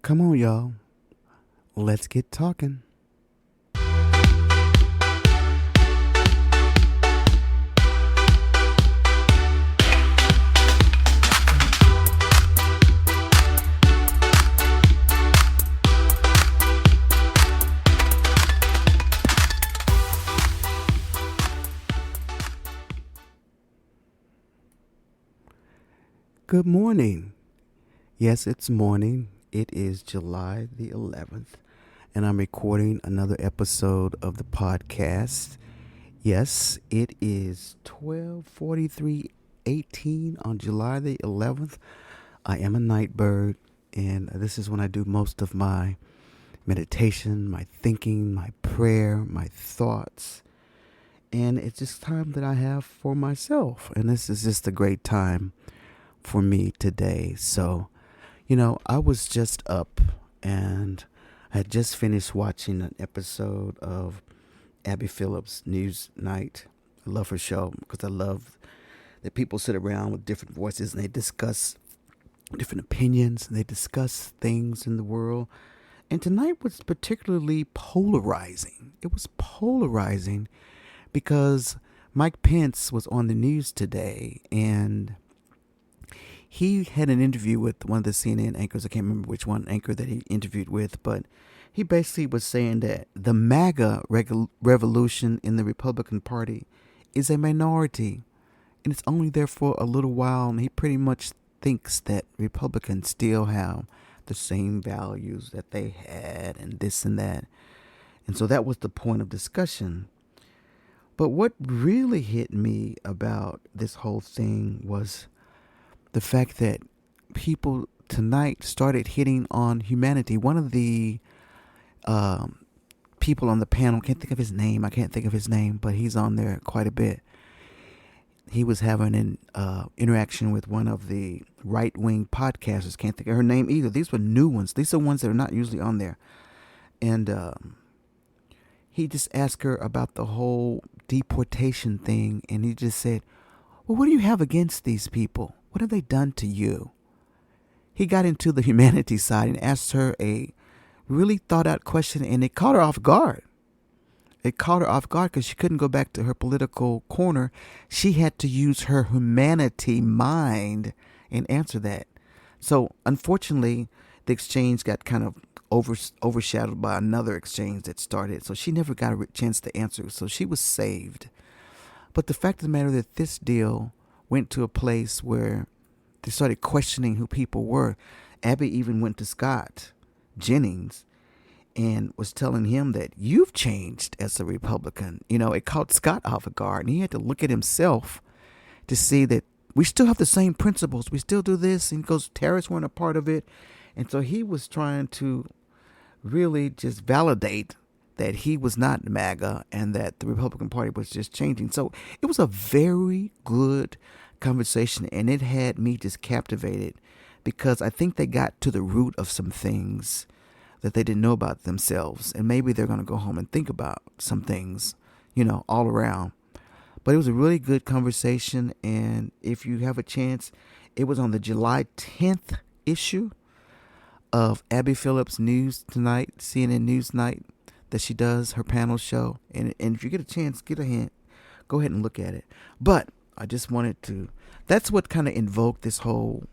Come on, y'all. Let's get talking. Good morning. Yes, it's morning. It is July the 11th, and I'm recording another episode of the podcast. Yes, it is 12:43:18 on July the 11th. I am a night bird, and this is when I do most of my meditation, my thinking, my prayer, my thoughts. And it's just time that I have for myself. And this is just a great time for me today. So, I was just up and I had just finished watching an episode of Abby Phillips' News Night. I love her show because I love that people sit around with different voices and they discuss different opinions and they discuss things in the world. And tonight was particularly polarizing. It was polarizing because Mike Pence was on the news today, and he had an interview with one of the CNN anchors. I can't remember which one anchor that he interviewed with, but he basically was saying that the MAGA revolution in the Republican Party is a minority, and it's only there for a little while, and he pretty much thinks that Republicans still have the same values that they had and this and that. And so that was the point of discussion. But what really hit me about this whole thing was the fact that people tonight started hitting on humanity. One of the people on the panel, I can't think of his name, but he's on there quite a bit. He was having an interaction with one of the right-wing podcasters. Can't think of her name either. These were new ones. These are ones that are not usually on there. And he just asked her about the whole deportation thing. And he just said, well, what do you have against these people? What have they done to you? He got into the humanity side and asked her a really thought out question, and it caught her off guard. It caught her off guard because she couldn't go back to her political corner. She had to use her humanity mind and answer that. So unfortunately, the exchange got kind of overshadowed by another exchange that started. So she never got a chance to answer. So she was saved. But the fact of the matter that this deal went to a place where they started questioning who people were. Abby even went to Scott Jennings and was telling him that you've changed as a Republican. It caught Scott off guard, and he had to look at himself to see that we still have the same principles. We still do this, and because terrorists weren't a part of it. And so he was trying to really just validate that he was not MAGA and that the Republican Party was just changing. So it was a very good conversation, and it had me just captivated because I think they got to the root of some things that they didn't know about themselves, and maybe they're going to go home and think about some things, all around. But it was a really good conversation, and if you have a chance, it was on the July 10th issue of Abby Phillips News Tonight, CNN News Night, that she does her panel show. And if you get a chance, get a hint, go ahead and look at it. But I just wanted to, that's what kind of invoked this whole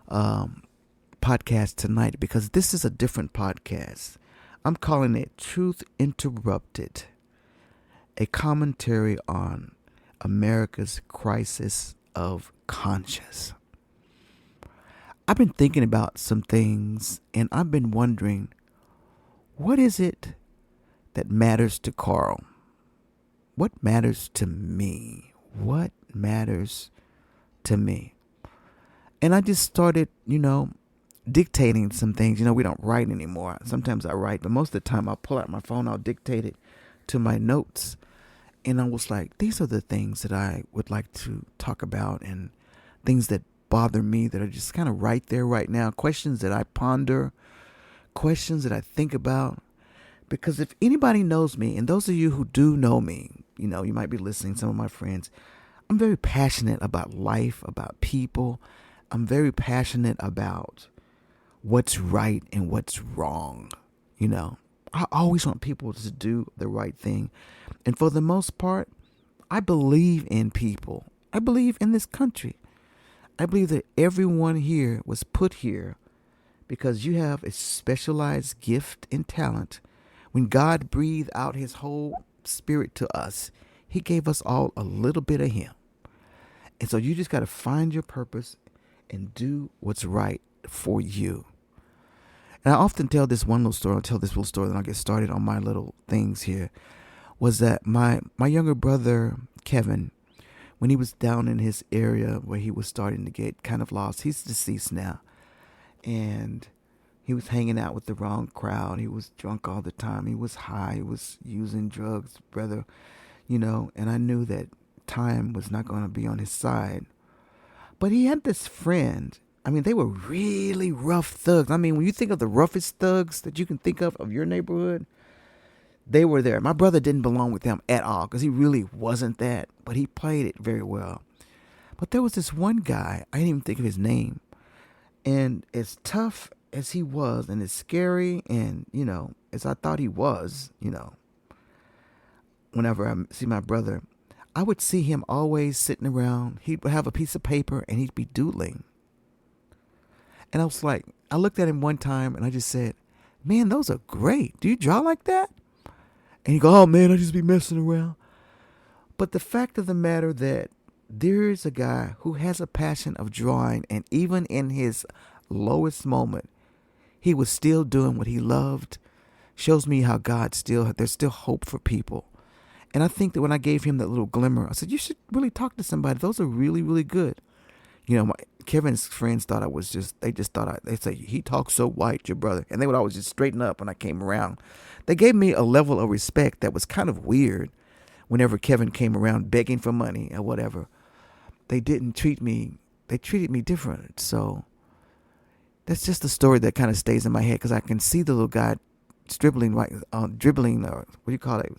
podcast tonight, because this is a different podcast. I'm calling it Truth Interrupted, a commentary on America's crisis of conscience. I've been thinking about some things, and I've been wondering, what is it that matters to Carl? What matters to me? What matters to me? And I just started, dictating some things. We don't write anymore. Sometimes I write, but most of the time I'll pull out my phone, I'll dictate it to my notes. And I was like, these are the things that I would like to talk about, and things that bother me that are just kind of right there right now. Questions that I ponder, questions that I think about. Because if anybody knows me, and those of you who do know me, you might be listening, some of my friends, I'm very passionate about life, about people. I'm very passionate about what's right and what's wrong. You know, I always want people to do the right thing. And for the most part, I believe in people. I believe in this country. I believe that everyone here was put here because you have a specialized gift and talent. When God breathed out his whole spirit to us, he gave us all a little bit of him. And so you just got to find your purpose and do what's right for you. And I often tell this one little story. I'll tell this little story, then I'll get started on my little things here. Was that my younger brother, Kevin, when he was down in his area where he was starting to get kind of lost, he's deceased now. And he was hanging out with the wrong crowd. He was drunk all the time. He was high. He was using drugs, brother, and I knew that time was not going to be on his side. But he had this friend. I mean, they were really rough thugs. I mean, when you think of the roughest thugs that you can think of your neighborhood, they were there. My brother didn't belong with them at all because he really wasn't that, but he played it very well. But there was this one guy, I didn't even think of his name, and as tough as he was and as scary and, as I thought he was, whenever I see my brother, I would see him always sitting around. He would have a piece of paper and he'd be doodling. And I was like, I looked at him one time and I just said, man, those are great. Do you draw like that? And he go, oh man, I just be messing around. But the fact of the matter that there is a guy who has a passion of drawing, and even in his lowest moment, he was still doing what he loved, shows me how there's still hope for people. And I think that when I gave him that little glimmer, I said, you should really talk to somebody. Those are really, really good. Kevin's friends thought they say, he talks so white, your brother. And they would always just straighten up when I came around. They gave me a level of respect that was kind of weird whenever Kevin came around begging for money or whatever. They treated me different. So that's just a story that kind of stays in my head because I can see the little guy dribbling, what do you call it,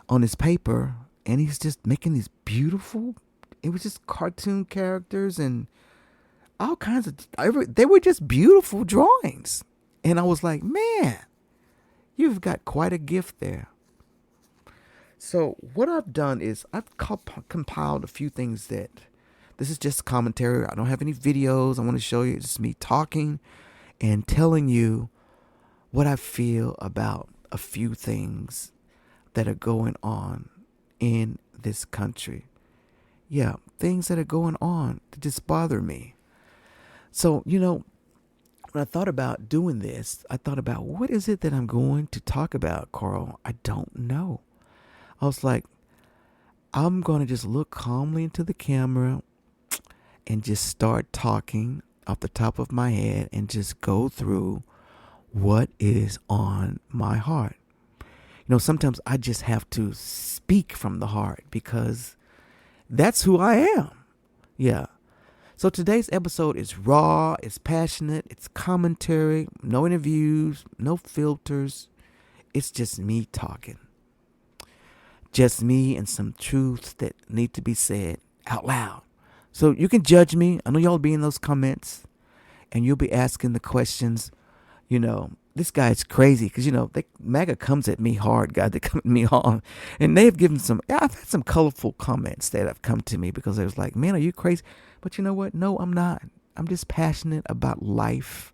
on his paper, and he's just making these beautiful, it was just cartoon characters and all kinds of, they were just beautiful drawings. And I was like, man, you've got quite a gift there. So what I've done is I've compiled a few things that, this is just commentary. I don't have any videos. I want to show you. It's just me talking and telling you what I feel about a few things that are going on in this country. Yeah, things that are going on that just bother me. So, when I thought about doing this, I thought about what is it that I'm going to talk about, Carl? I don't know. I was like, I'm going to just look calmly into the camera and just start talking off the top of my head and just go through what is on my heart. Sometimes I just have to speak from the heart because that's who I am. Yeah. So today's episode is raw, it's passionate, it's commentary, no interviews, no filters. It's just me talking. Just me and some truths that need to be said out loud. So you can judge me. I know y'all will be in those comments and you'll be asking the questions, this guy is crazy because, MAGA comes at me hard, God. They come at me hard. And they've given I've had some colorful comments that have come to me because they was like, man, are you crazy? But you know what? No, I'm not. I'm just passionate about life.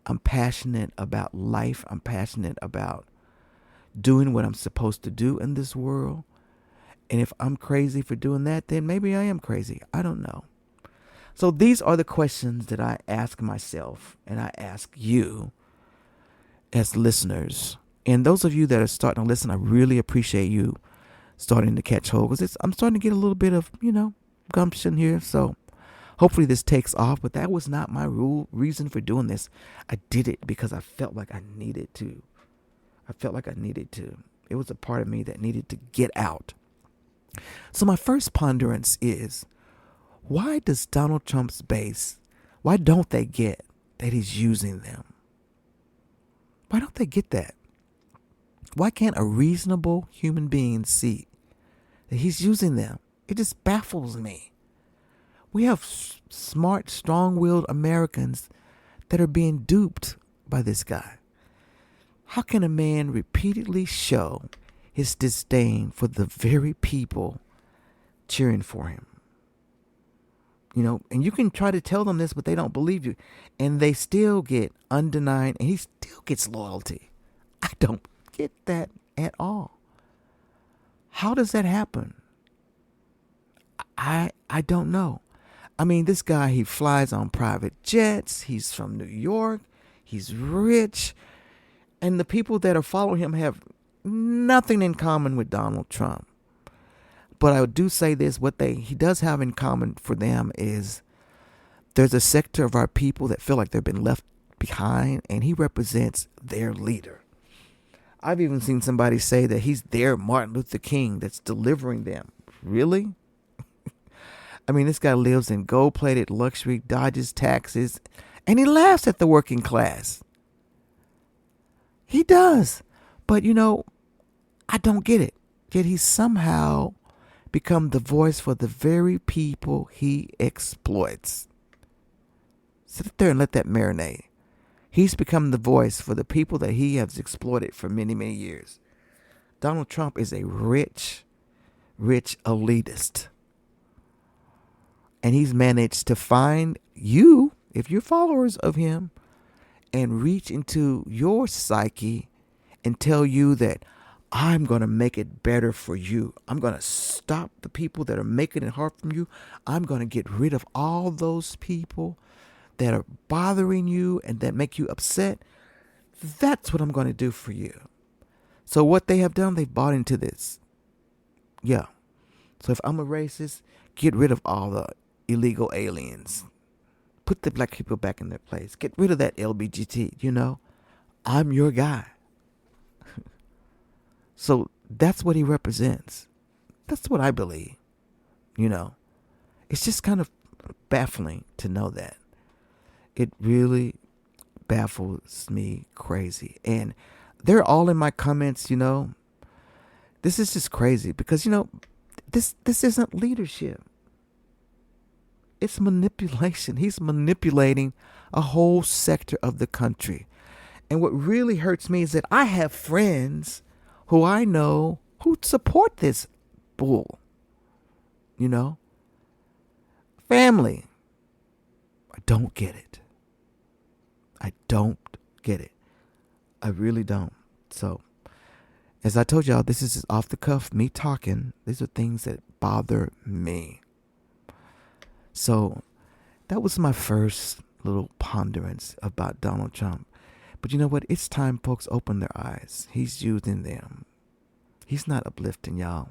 I'm passionate about life. I'm passionate about doing what I'm supposed to do in this world. And if I'm crazy for doing that, then maybe I am crazy. I don't know. So these are the questions that I ask myself and I ask you as listeners. And those of you that are starting to listen, I really appreciate you starting to catch hold because I'm starting to get a little bit of, gumption here. So hopefully this takes off, but that was not my reason for doing this. I did it because I felt like I needed to. It was a part of me that needed to get out. So my first ponderance is, why does Donald Trump's base, why don't they get that he's using them? Why don't they get that? Why can't a reasonable human being see that he's using them? It just baffles me. We have smart, strong-willed Americans that are being duped by this guy. How can a man repeatedly show his disdain for the very people cheering for him? And you can try to tell them this, but they don't believe you. And they still get undenied, and he still gets loyalty. I don't get that at all. How does that happen? I don't know. I mean, this guy, he flies on private jets. He's from New York. He's rich. And the people that are following him have nothing in common with Donald Trump. But I do say this, what he does have in common for them is there's a sector of our people that feel like they've been left behind, and he represents their leader. I've even seen somebody say that he's their Martin Luther King that's delivering them. Really? I mean, this guy lives in gold-plated luxury, dodges taxes, and he laughs at the working class. He does. But, I don't get it. Yet he's somehow become the voice for the very people he exploits. Sit there and let that marinate. He's become the voice for the people that he has exploited for many, many years. Donald Trump is a rich elitist. And he's managed to find you, if you're followers of him, and reach into your psyche and tell you that I'm going to make it better for you. I'm going to stop the people that are making it hard for you. I'm going to get rid of all those people that are bothering you and that make you upset. That's what I'm going to do for you. So what they have done, they've bought into this. Yeah. So if I'm a racist, get rid of all the illegal aliens. Put the black people back in their place. Get rid of that LGBT, I'm your guy. So that's what he represents. That's what I believe. It's just kind of baffling to know that. It really baffles me crazy. And they're all in my comments, This is just crazy because, this isn't leadership. It's manipulation. He's manipulating a whole sector of the country. And what really hurts me is that I have friends who I know who support this bull. Family. I don't get it. I don't get it. I really don't. So, as I told y'all, this is just off the cuff, me talking. These are things that bother me. So, that was my first little ponderance about Donald Trump. But you know what? It's time folks open their eyes. He's using them. He's not uplifting y'all.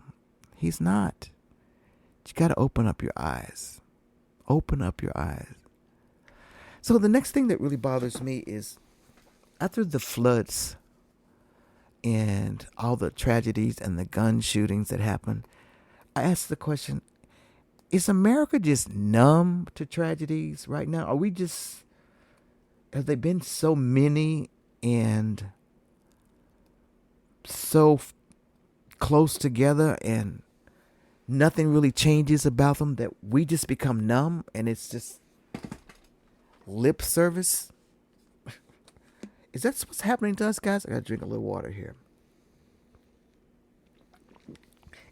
He's not. You got to open up your eyes. Open up your eyes. So the next thing that really bothers me is after the floods and all the tragedies and the gun shootings that happened, I asked the question, is America just numb to tragedies right now? Have they been so many and so close together and nothing really changes about them that we just become numb and it's just lip service? Is that what's happening to us, guys? I gotta drink a little water here.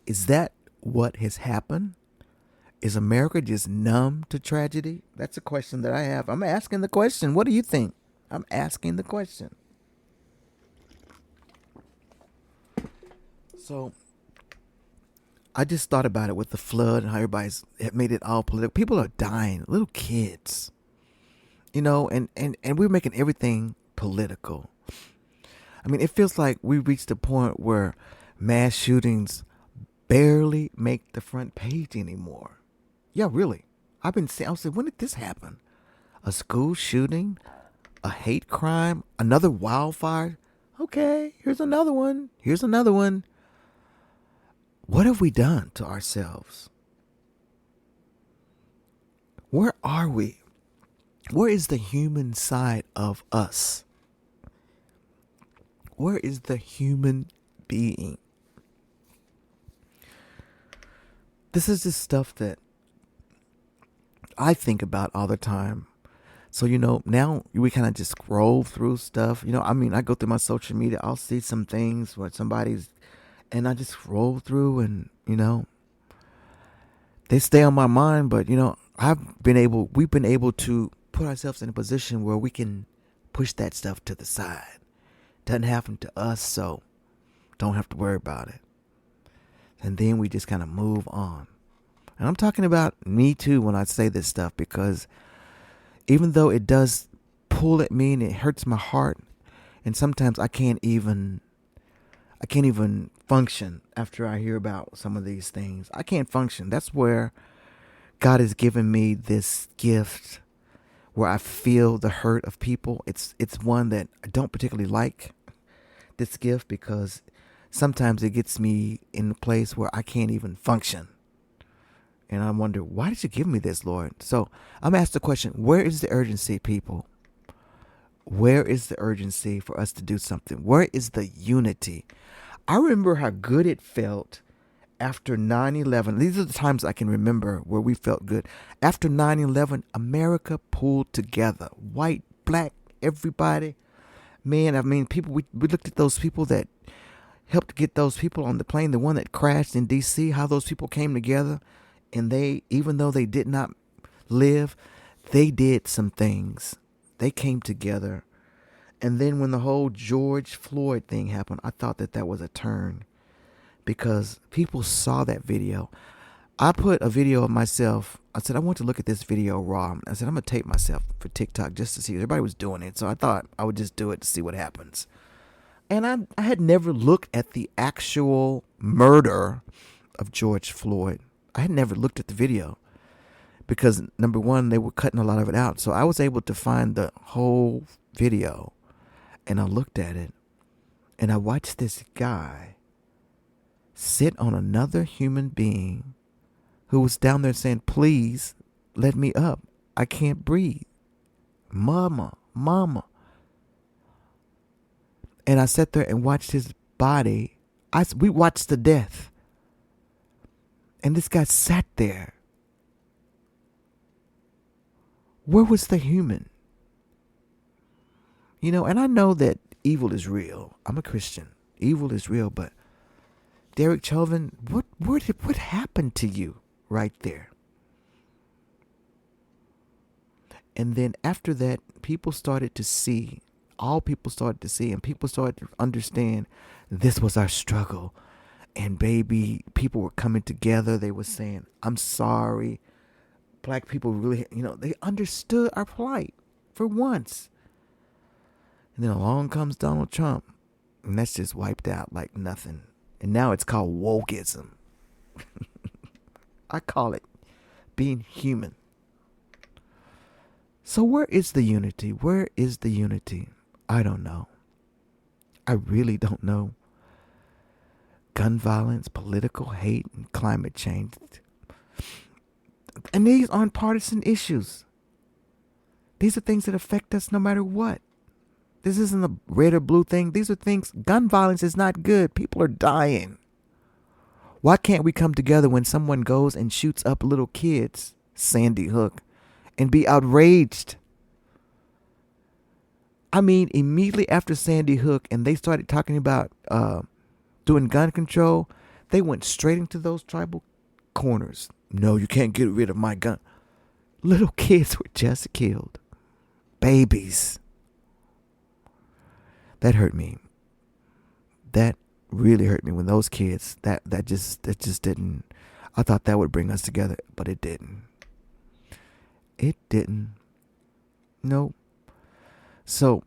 Is that what has happened? Is America just numb to tragedy? That's a question that I have. I'm asking the question. What do you think? I'm asking the question. So, I just thought about it with the flood and how everybody's made it all political. People are dying, little kids. And we're making everything political. I mean, it feels like we reached a point where mass shootings barely make the front page anymore. Yeah, really. I was saying, when did this happen? A school shooting? A hate crime? Another wildfire? Okay, here's another one. Here's another one. What have we done to ourselves? Where are we? Where is the human side of us? Where is the human being? This is the stuff that I think about all the time. So, now we kind of just scroll through stuff. I go through my social media. I'll see some things where and I just scroll through and, they stay on my mind. But, we've been able to put ourselves in a position where we can push that stuff to the side. Doesn't happen to us, so don't have to worry about it. And then we just kind of move on. And I'm talking about me too when I say this stuff, because even though it does pull at me and it hurts my heart, and sometimes I can't even function after I hear about some of these things. I can't function. That's where God has given me this gift where I feel the hurt of people. It's one that I don't particularly like, this gift, because sometimes it gets me in a place where I can't even function. And I wonder, why did you give me this, Lord? So I'm asked the question, where is the urgency, people? Where is the urgency for us to do something? Where is the unity? I remember how good it felt after 9/11. These are the times I can remember where we felt good. After 9/11, America pulled together. White, black, everybody. Man, people, we looked at those people that helped get those people on the plane, the one that crashed in D.C., how those people came together. And they, even though they did not live, they did some things. They came together. And then when the whole George Floyd thing happened, I thought that was a turn, because people saw that video. I put a video of myself. I said, I want to look at this video raw. I said, I'm going to tape myself for TikTok just to see. Everybody was doing it. So I thought I would just do it to see what happens. And I had never looked at the actual murder of George Floyd. I had never looked at the video because, number one, they were cutting a lot of it out. So I was able to find the whole video, and I looked at it, and I watched this guy sit on another human being who was down there saying, please let me up. I can't breathe. Mama. And I sat there and watched his body. We watched the death. And this guy sat there. Where was the human? And I know that evil is real. I'm a Christian. Evil is real. But Derek Chauvin, what happened to you right there? And then after that, people started to see, and people started to understand this was our struggle. And baby, people were coming together. They were saying, I'm sorry. Black people really, they understood our plight for once. And then along comes Donald Trump, and that's just wiped out like nothing. And now it's called wokeism. I call it being human. So where is the unity? Where is the unity? I don't know. I really don't know. Gun violence, political hate, and climate change. And these aren't partisan issues. These are things that affect us no matter what. This isn't a red or blue thing. These are things. Gun violence is not good. People are dying. Why can't we come together when someone goes and shoots up little kids, Sandy Hook, and be outraged? I mean, immediately after Sandy Hook and they started talking about doing gun control, they went straight into those tribal corners. No, you can't get rid of my gun. Little kids were just killed. Babies. That hurt me. That really hurt me when those kids, that just didn't. I thought that would bring us together, but it didn't. It didn't. No. So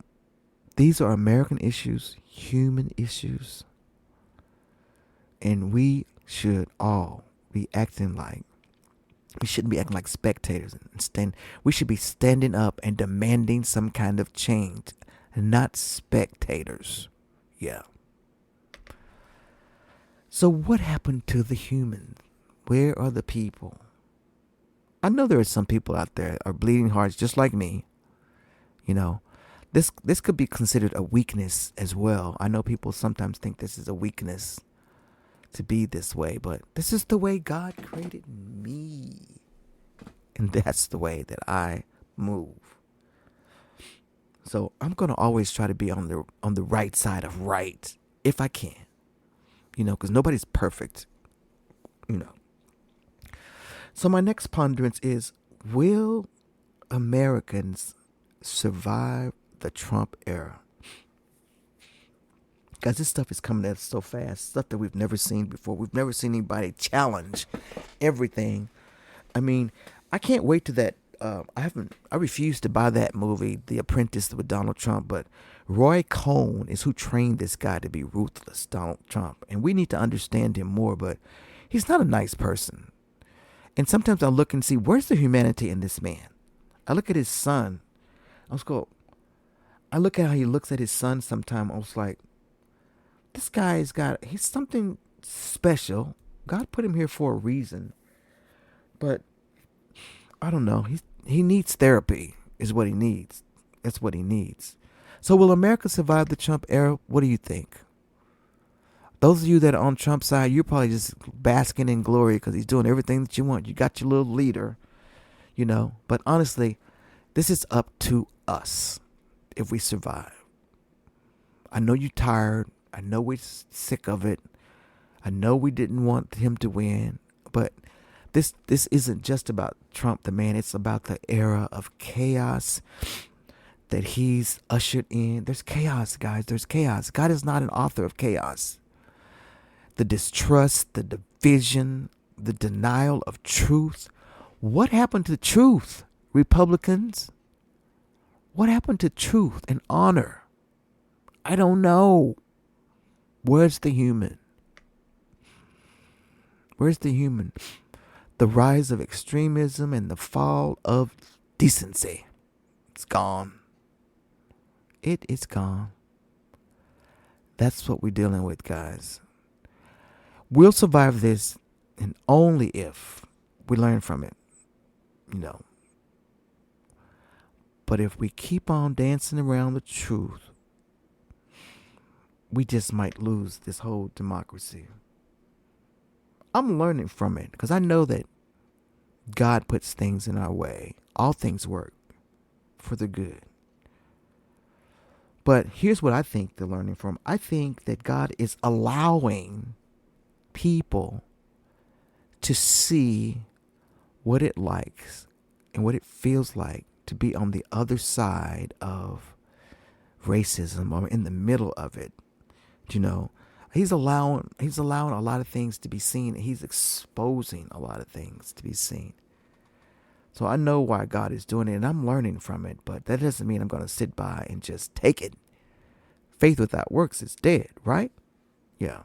these are American issues, human issues. And we should all be acting like, we shouldn't be acting like spectators. We should be standing up and demanding some kind of change, not spectators. Yeah. So what happened to the humans? Where are the people? I know there are some people out there are bleeding hearts just like me. This could be considered a weakness as well. I know people sometimes think this is a weakness to be this way, but this is the way God created me. And that's the way that I move. So I'm gonna always try to be on the right side of right if I can, because nobody's perfect, you know. So my next ponderance is: will Americans survive the Trump era? Guys, this stuff is coming at us so fast. Stuff that we've never seen before. We've never seen anybody challenge everything. I mean, I can't wait to that. I refuse to buy that movie, The Apprentice with Donald Trump, but Roy Cohn is who trained this guy to be ruthless, Donald Trump. And we need to understand him more, but he's not a nice person. And sometimes I look and see, where's the humanity in this man? I look at his son. I look at how he looks at his son sometimes. I was like, this he's something special. God put him here for a reason. But I don't know. He needs therapy is what he needs. That's what he needs. So will America survive the Trump era? What do you think? Those of you that are on Trump's side, you're probably just basking in glory because he's doing everything that you want. You got your little leader, But honestly, this is up to us if we survive. I know you're tired. I know we're sick of it. I know we didn't want him to win. But this isn't just about Trump, the man. It's about the era of chaos that he's ushered in. There's chaos, guys. There's chaos. God is not an author of chaos. The distrust, the division, the denial of truth. What happened to truth, Republicans? What happened to truth and honor? I don't know. Where's the human? Where's the human? The rise of extremism and the fall of decency. It's gone. It is gone. That's what we're dealing with, guys. We'll survive this, and only if we learn from it, But if we keep on dancing around the truth, we just might lose this whole democracy. I'm learning from it because I know that God puts things in our way. All things work for the good. But here's what I think they're learning from. I think that God is allowing people to see what it likes and what it feels like to be on the other side of racism or in the middle of it. He's allowing a lot of things to be seen. He's exposing a lot of things to be seen. So I know why God is doing it, and I'm learning from it, but that doesn't mean I'm going to sit by and just take it. Faith without works is dead, right? Yeah.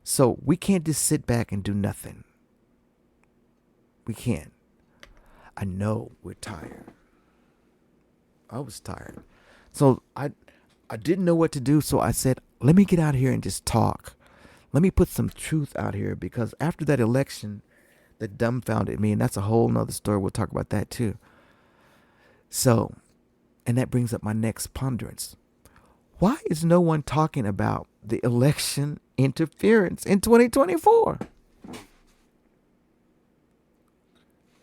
So we can't just sit back and do nothing. We can't. I know we're tired. I was tired. So I didn't know what to do, so I said, let me get out here and just talk. Let me put some truth out here, because after that election that dumbfounded me, and that's a whole nother story. We'll talk about that too. So, and that brings up my next ponderance. Why is no one talking about the election interference in 2024?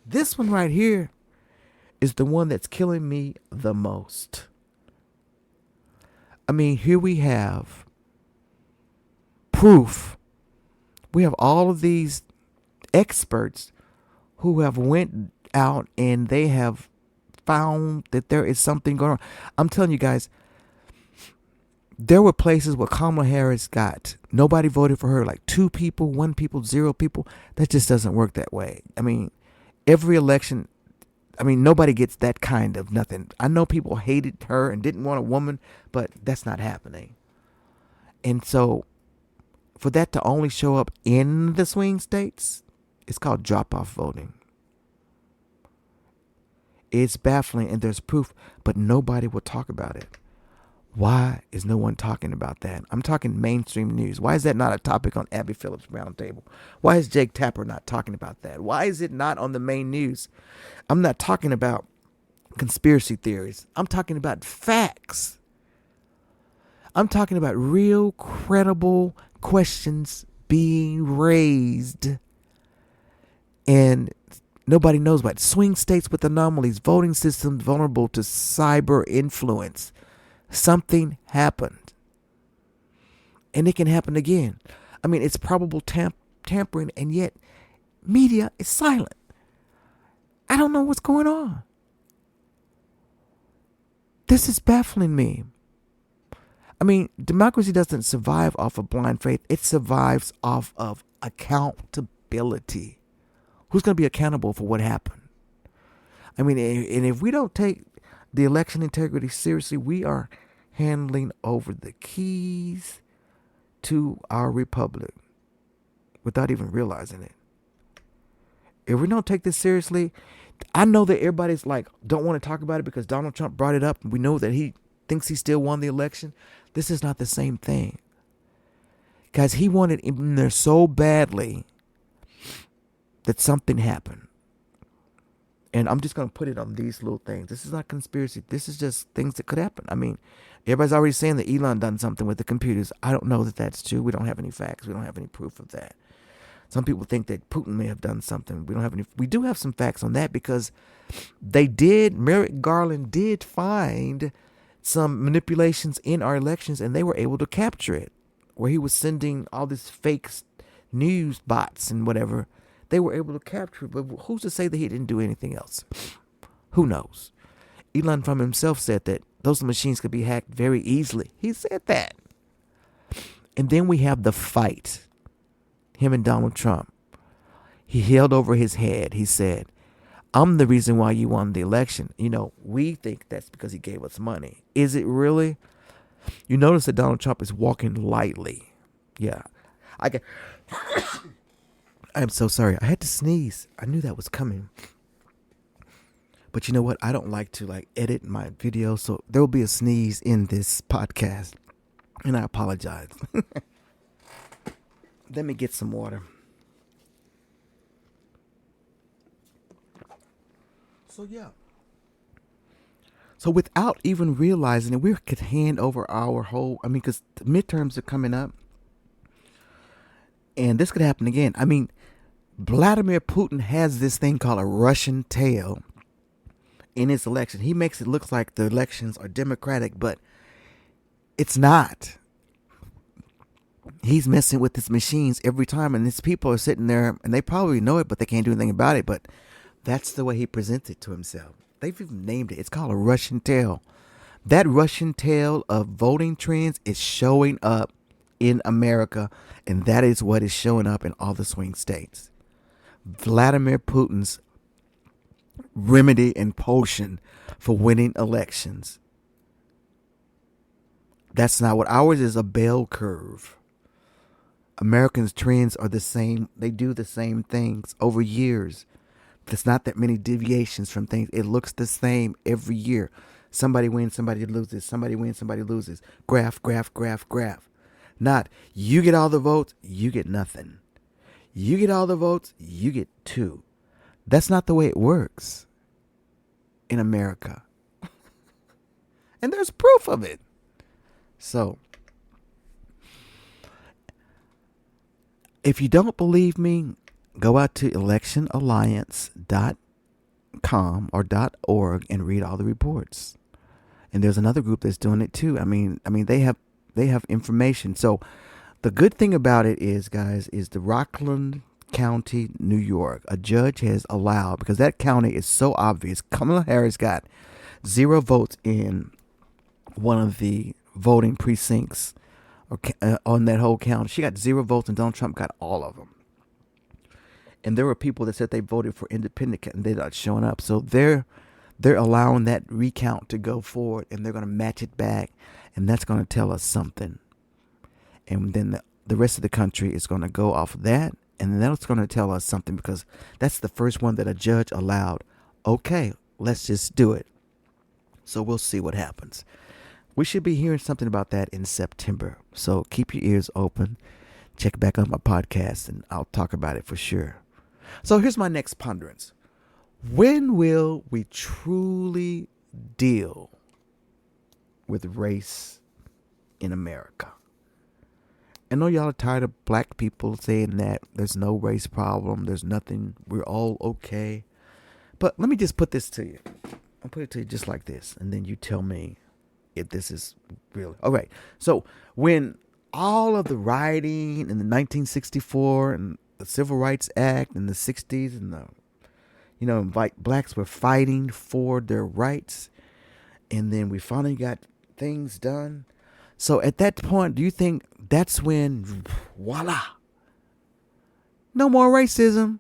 This one right here is the one that's killing me the most. I mean, here we have proof. We have all of these experts who have went out and they have found that there is something going on. I'm telling you guys, there were places where Kamala Harris nobody voted for her, like 2 people, 1 people, 0 people. That just doesn't work that way. I mean, every election, nobody gets that kind of nothing. I know people hated her and didn't want a woman, but that's not happening. And so for that to only show up in the swing states, it's called drop-off voting. It's baffling, and there's proof, but nobody will talk about it. Why is no one talking about that? I'm talking mainstream news. Why is that not a topic on Abby Phillips' Roundtable? Why is Jake Tapper not talking about that? Why is it not on the main news? I'm not talking about conspiracy theories. I'm talking about facts. I'm talking about real, credible questions being raised. And Nobody knows about swing states with anomalies, voting systems vulnerable to cyber influence. Something happened. And it can happen again. I mean, it's probable tampering, and yet media is silent. I don't know what's going on. This is baffling me. I mean, democracy doesn't survive off of blind faith. It survives off of accountability. Who's going to be accountable for what happened? I mean, and if we don't take the election integrity seriously, we are handing over the keys to our republic without even realizing it. If we don't take this seriously, I know that everybody's like, don't want to talk about it because Donald Trump brought it up. And we know that he thinks he still won the election. This is not the same thing. Guys, he wanted in there so badly that something happened. And I'm just going to put it on these little things. This is not conspiracy. This is just things that could happen. I mean, everybody's already saying that Elon done something with the computers. I don't know that that's true. We don't have any facts. We don't have any proof of that. Some people think that Putin may have done something. We don't have any. We do have some facts on that because they did. Merrick Garland did find some manipulations in our elections, and they were able to capture it, where he was sending all these fake news bots and whatever. They were able to capture it, but who's to say that he didn't do anything else? Who knows? Elon from himself said that those machines could be hacked very easily. He said that. And then we have the fight. Him and Donald Trump. He held over his head. He said, I'm the reason why you won the election. You know, we think that's because he gave us money. Is it really? You notice that Donald Trump is walking lightly. Yeah. I'm so sorry. I had to sneeze. I knew that was coming. But you know what? I don't like to edit my video, so there will be a sneeze in this podcast. And I apologize. Let me get some water. So yeah. So without even realizing it, we could hand over our whole, because the midterms are coming up. And this could happen again. Vladimir Putin has this thing called a Russian tail in his election. He makes it look like the elections are democratic, but it's not. He's messing with his machines every time, and his people are sitting there, and they probably know it, but they can't do anything about it. But that's the way he presents it to himself. They've even named it. It's called a Russian tail. That Russian tail of voting trends is showing up in America, and that is what is showing up in all the swing states. Vladimir Putin's remedy and potion for winning elections. That's not what ours is, a bell curve. Americans' trends are the same. They do the same things over years. There's not that many deviations from things. It looks the same every year. Somebody wins, somebody loses. Somebody wins, somebody loses. Graph, graph, graph, graph. Not you get all the votes, you get nothing. You get all the votes, you get 2. That's not the way it works in America. And there's proof of it. So, if you don't believe me, go out to electionalliance.com or .org and read all the reports. And there's another group that's doing it too. They have information. So the good thing about it is, guys, is the Rockland County, New York, a judge has allowed, because that county is so obvious. Kamala Harris got 0 votes in one of the voting precincts on that whole county. She got 0 votes, and Donald Trump got all of them. And there were people that said they voted for independent, and they're not showing up. So they're allowing that recount to go forward, and they're going to match it back, and that's going to tell us something. And then the rest of the country is going to go off of that, and then that's going to tell us something, because that's the first one that a judge allowed. Okay, let's just do it. So we'll see what happens. We should be hearing something about that in September. So keep your ears open. Check back on my podcast, and I'll talk about it for sure. So here's my next ponderance. When will we truly deal with race in America? I know y'all are tired of black people saying that there's no race problem. There's nothing. We're all okay. But let me just put this to you. I'll put it to you just like this, and then you tell me if this is real. All right. So when all of the rioting in the 1964 and the Civil Rights Act in the 60s and like blacks were fighting for their rights, and then we finally got things done. So at that point, do you think that's when, voila, no more racism?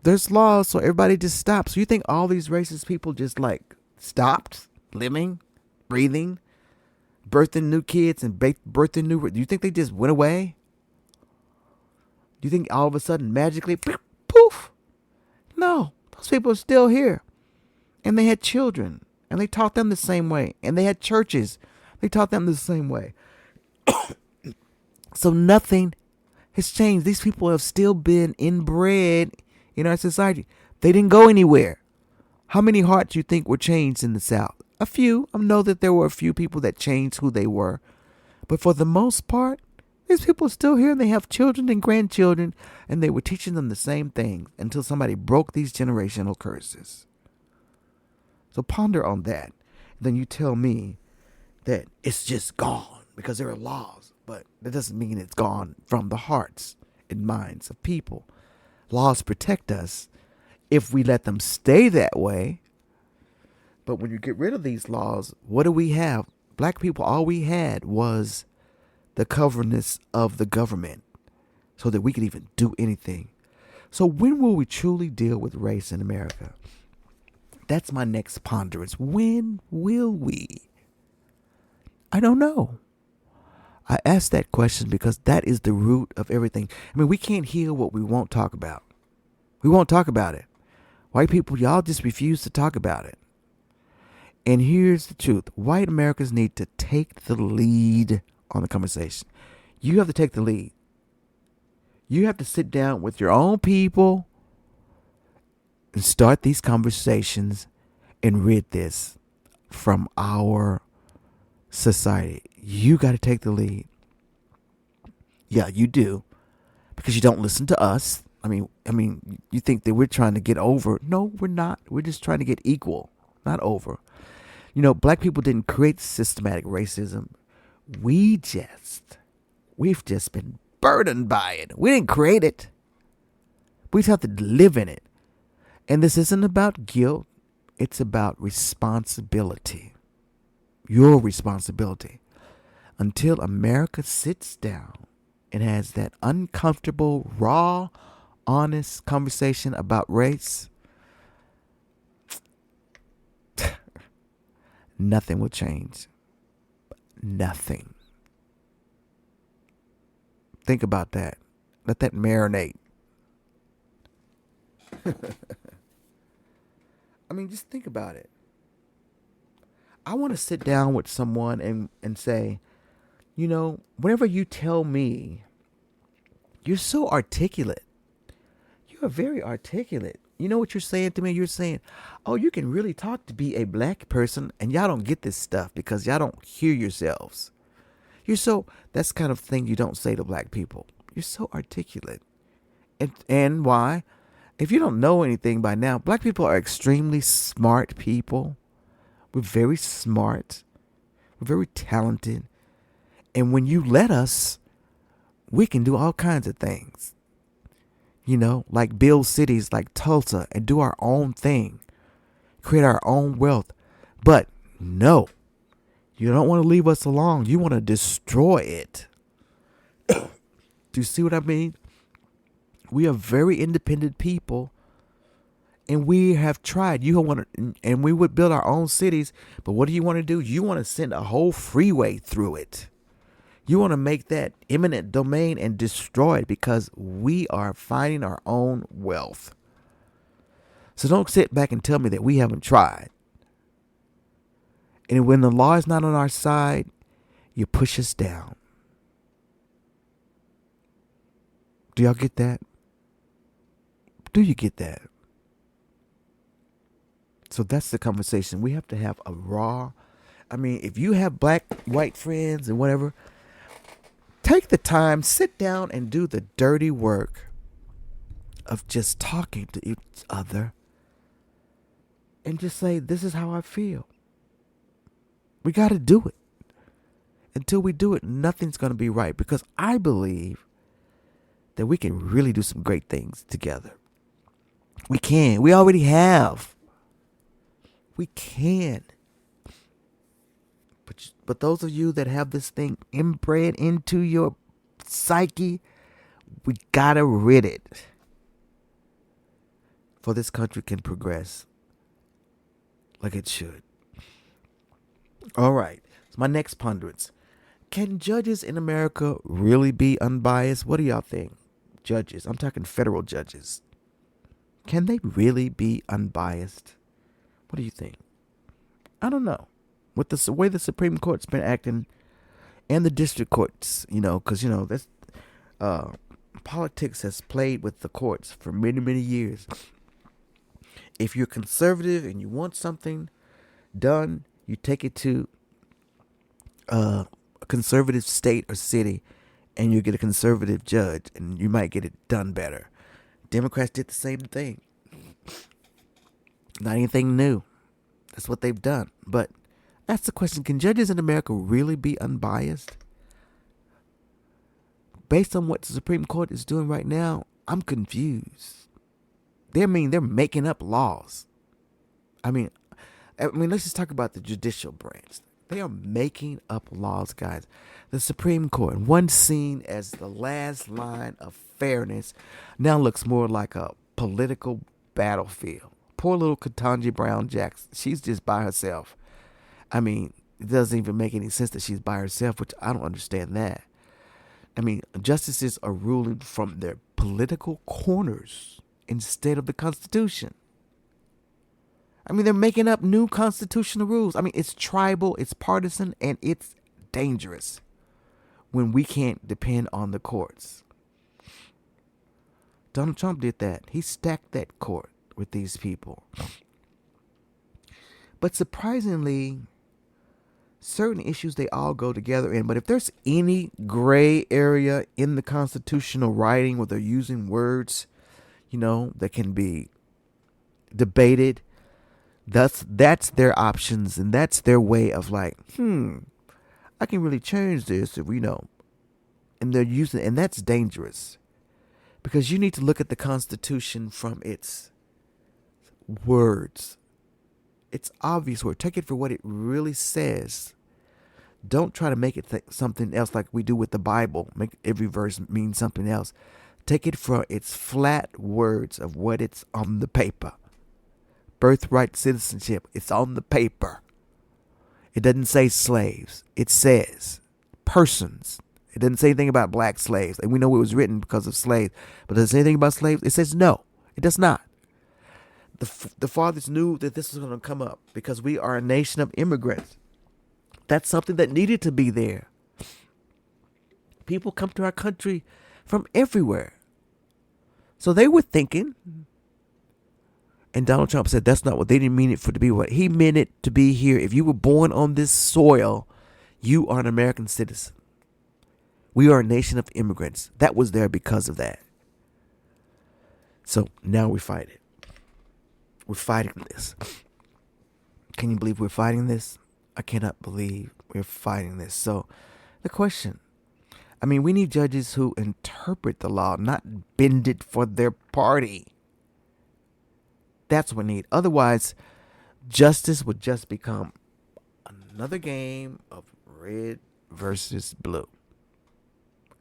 There's laws, so everybody just stops. So you think all these racist people just like stopped living, breathing, birthing new kids and birthing new? Do you think they just went away? Do you think all of a sudden magically, poof? No, those people are still here, and they had children, and they taught them the same way, and they had churches, they taught them the same way. So nothing has changed. These people have still been inbred in our society. They didn't go anywhere. How many hearts do you think were changed in the South? A few. I know that there were a few people that changed who they were. But for the most part, these people are still here, and they have children and grandchildren, and they were teaching them the same thing until somebody broke these generational curses. So ponder on that. Then you tell me that it's just gone because there are laws. But that doesn't mean it's gone from the hearts and minds of people. Laws protect us if we let them stay that way. But when you get rid of these laws, what do we have? Black people, all we had was the coverness of the government so that we could even do anything. So when will we truly deal with race in America? That's my next ponderance. When will we? I don't know. I ask that question because that is the root of everything. I mean, we can't heal what we won't talk about. We won't talk about it. White people, y'all just refuse to talk about it. And here's the truth. White Americans need to take the lead on the conversation. You have to take the lead. You have to sit down with your own people and start these conversations and rid this from our society. You got to take the lead. Yeah, you do. Because you don't listen to us. I mean, you think that we're trying to get over. No, we're not. We're just trying to get equal, not over. Black people didn't create systematic racism. We've just been burdened by it. We didn't create it. We just have to live in it. And this isn't about guilt. It's about responsibility. Your responsibility. Until America sits down and has that uncomfortable, raw, honest conversation about race, nothing will change. Nothing. Think about that. Let that marinate. Just think about it. I want to sit down with someone and say, whenever you tell me, you're so articulate. You are very articulate. You know what you're saying to me? You're saying, oh, you can really talk to be a black person, and y'all don't get this stuff because y'all don't hear yourselves. That's kind of thing you don't say to black people. You're so articulate. And why? If you don't know anything by now, black people are extremely smart people. We're very smart. We're very talented. And when you let us, we can do all kinds of things. Like build cities like Tulsa and do our own thing. Create our own wealth. But no, you don't want to leave us alone. You want to destroy it. Do you see what I mean? We are very independent people. And we have tried. And we would build our own cities. But what do you want to do? You want to send a whole freeway through it. You want to make that eminent domain and destroy it because we are finding our own wealth. So don't sit back and tell me that we haven't tried. And when the law is not on our side, you push us down. Do y'all get that? Do you get that? So that's the conversation. We have to have a raw. If you have black, white friends and whatever, take the time, sit down and do the dirty work of just talking to each other and just say, this is how I feel. We got to do it. Until we do it, nothing's going to be right, because I believe that we can really do some great things together. We can. We already have. We can. But those of you that have this thing inbred into your psyche, we gotta rid it. For this country can progress like it should. All right. So my next ponderance. Can judges in America really be unbiased? What do y'all think? Judges. I'm talking federal judges. Can they really be unbiased? What do you think? I don't know. With the way the Supreme Court's been acting, and the district courts, because that's politics has played with the courts for many, many years. If you're conservative and you want something done, you take it to a conservative state or city, and you get a conservative judge, and you might get it done better. Democrats did the same thing. Not anything new. That's what they've done. But that's the question. Can judges in America really be unbiased? Based on what the Supreme Court is doing right now, I'm confused. They're making up laws. I mean, let's just talk about the judicial branch. They are making up laws, guys. The Supreme Court, once seen as the last line of fairness, now looks more like a political battlefield. Poor little Ketanji Brown Jackson. She's just by herself. I mean, it doesn't even make any sense that she's by herself, which I don't understand that. I mean, justices are ruling from their political corners instead of the Constitution. I mean, they're making up new constitutional rules. I mean, it's tribal, it's partisan, and it's dangerous when we can't depend on the courts. Donald Trump did that. He stacked that court with these people. But surprisingly, certain issues they all go together in. But if there's any gray area in the constitutional writing where they're using words, that can be debated, that's their options, and that's their way of like, I can really change this if we know. And they're using, and that's dangerous, because you need to look at the Constitution from its words. It's obvious word. Take it for what it really says. Don't try to make it something else like we do with the Bible. Make every verse mean something else. Take it for its flat words of what it's on the paper. Birthright citizenship, it's on the paper. It doesn't say slaves. It says persons. It doesn't say anything about black slaves. And we know it was written because of slaves. But does it say anything about slaves? It says no. It does not. The fathers knew that this was going to come up because we are a nation of immigrants. That's something that needed to be there. People come to our country from everywhere. So they were thinking, and Donald Trump said that's not what they didn't mean it for to be what he meant it to be here. If you were born on this soil, you are an American citizen. We are a nation of immigrants. That was there because of that. So now we fight it. We're fighting this. Can you believe we're fighting this? I cannot believe we're fighting this. So the question, we need judges who interpret the law, not bend it for their party. That's what we need. Otherwise, justice would just become another game of red versus blue.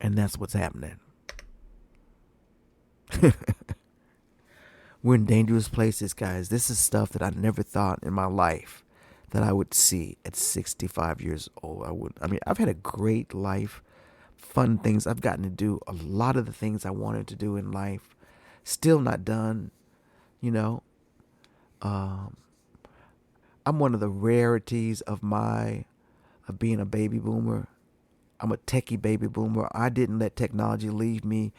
And that's what's happening. We're in dangerous places, guys. This is stuff that I never thought in my life that I would see at 65 years old. I've had a great life, fun things. I've gotten to do a lot of the things I wanted to do in life. Still not done, I'm one of the rarities of being a baby boomer. I'm a techie baby boomer. I didn't let technology leave me.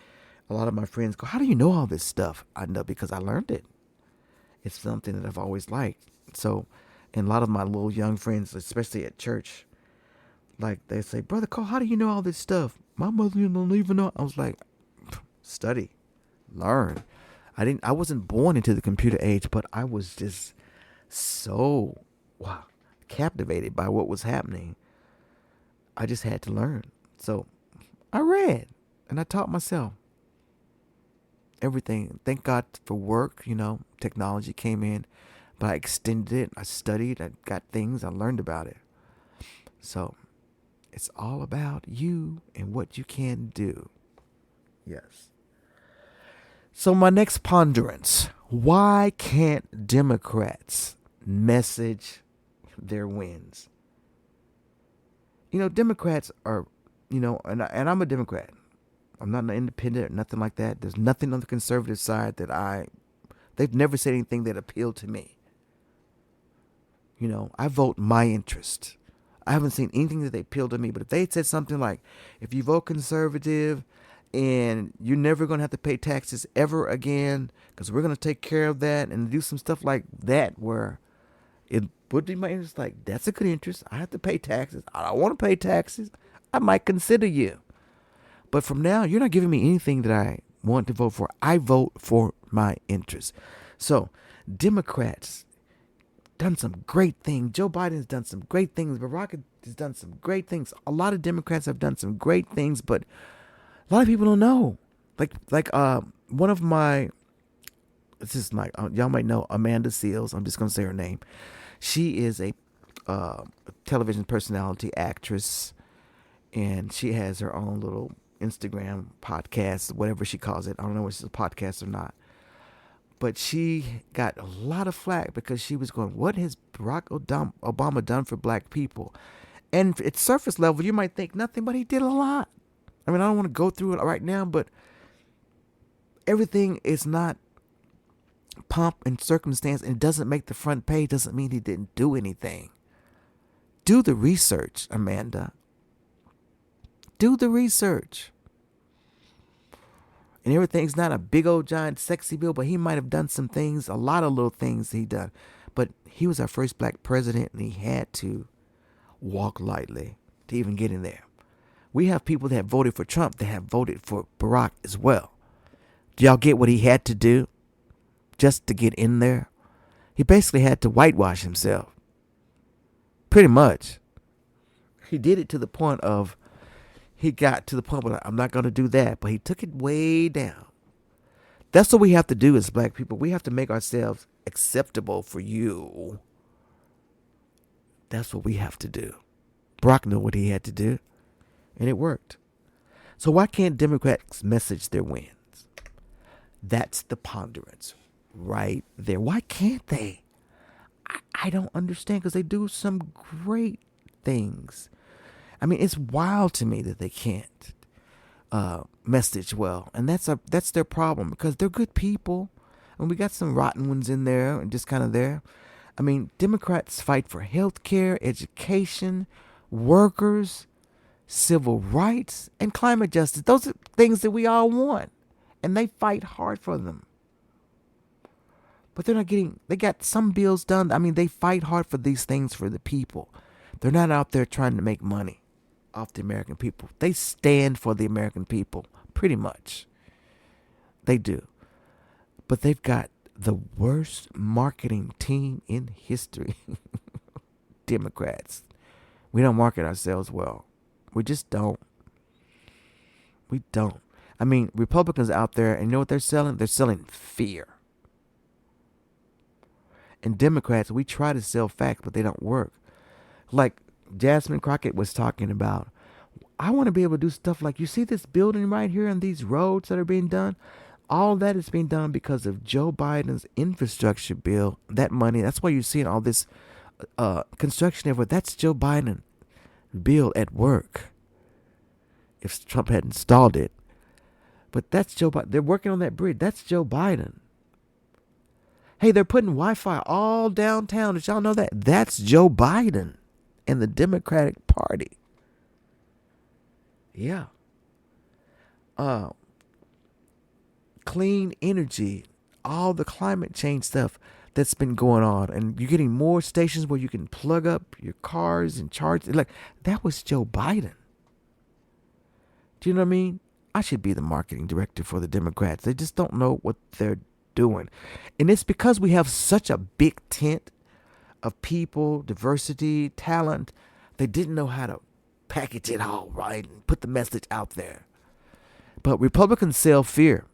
A lot of my friends go, how do you know all this stuff? I know because I learned it. It's something that I've always liked. So, and a lot of my little young friends, especially at church, like they say, Brother Cole, how do you know all this stuff? My mother don't even know. I was like, study, learn. I wasn't born into the computer age, but I was just so wow, captivated by what was happening. I just had to learn. So I read and I taught myself everything. Thank God for work, technology came in, but I extended it. I studied, I got things, I learned about it. So it's all about you and what you can do. Yes. So my next ponderance, why can't Democrats message their wins? Democrats are, and I'm a Democrat. I'm not an independent or nothing like that. There's nothing on the conservative side they've never said anything that appealed to me. I vote my interest. I haven't seen anything that they appeal to me. But if they said something like, if you vote conservative and you're never going to have to pay taxes ever again, because we're going to take care of that and do some stuff like that, where it would be my interest, like, that's a good interest. I have to pay taxes. I don't want to pay taxes. I might consider you. But from now, you're not giving me anything that I want to vote for. I vote for my interests. So, Democrats done some great things. Joe Biden's done some great things. Barack has done some great things. A lot of Democrats have done some great things, but a lot of people don't know. Like one of my, this is like, y'all might know Amanda Seals. I'm just gonna say her name. She is a television personality, actress, and she has her own little Instagram podcast, whatever she calls it. I don't know if it's a podcast or not. But she got a lot of flack because she was going, what has Barack Obama done for black people? And at surface level, you might think nothing, but he did a lot. I mean, I don't want to go through it right now, but everything is not pomp and circumstance, and it doesn't make the front page, doesn't mean he didn't do anything. Do the research, Amanda. Do the research. And everything's not a big old giant sexy bill, but he might have done some things, a lot of little things he done. But he was our first black president, and he had to walk lightly to even get in there. We have people that have voted for Trump that have voted for Barack as well. Do y'all get what he had to do just to get in there? He basically had to whitewash himself. Pretty much. He did it to the point of, he got to the point where I'm not going to do that, but he took it way down. That's what we have to do as black people. We have to make ourselves acceptable for you. That's what we have to do. Barack knew what he had to do, and it worked. So why can't Democrats message their wins? That's the ponderance right there. Why can't they? I don't understand, because they do some great things. I mean, it's wild to me that they can't message well, and that's their problem, because they're good people, and we got some rotten ones in there and just kind of there. I mean, Democrats fight for health care, education, workers, civil rights, and climate justice. Those are things that we all want, and they fight hard for them. But they got some bills done. I mean, they fight hard for these things for the people. They're not out there trying to make money off the American people. They stand for the American people, pretty much. They do. But they've got the worst marketing team in history. Democrats. We don't market ourselves well. We just don't. We don't. I mean, Republicans out there, and you know what they're selling? They're selling fear. And Democrats, we try to sell facts, but they don't work. Like Jasmine Crockett was talking about, I want to be able to do stuff like, you see this building right here and these roads that are being done? All that is being done because of Joe Biden's infrastructure bill. That money, that's why you're seeing all this construction everywhere. That's Joe Biden bill at work. If Trump had installed it. But that's Joe Biden. They're working on that bridge. That's Joe Biden. Hey, they're putting Wi-Fi all downtown. Did y'all know that? That's Joe Biden and the Democratic Party. Yeah. Clean energy, all the climate change stuff that's been going on, and you're getting more stations where you can plug up your cars and charge. Like, that was Joe Biden. Do you know what I mean? I should be the marketing director for the Democrats. They just don't know what they're doing. And it's because we have such a big tent of people, diversity, talent. They didn't know how to package it all right and put the message out there. But Republicans sell fear.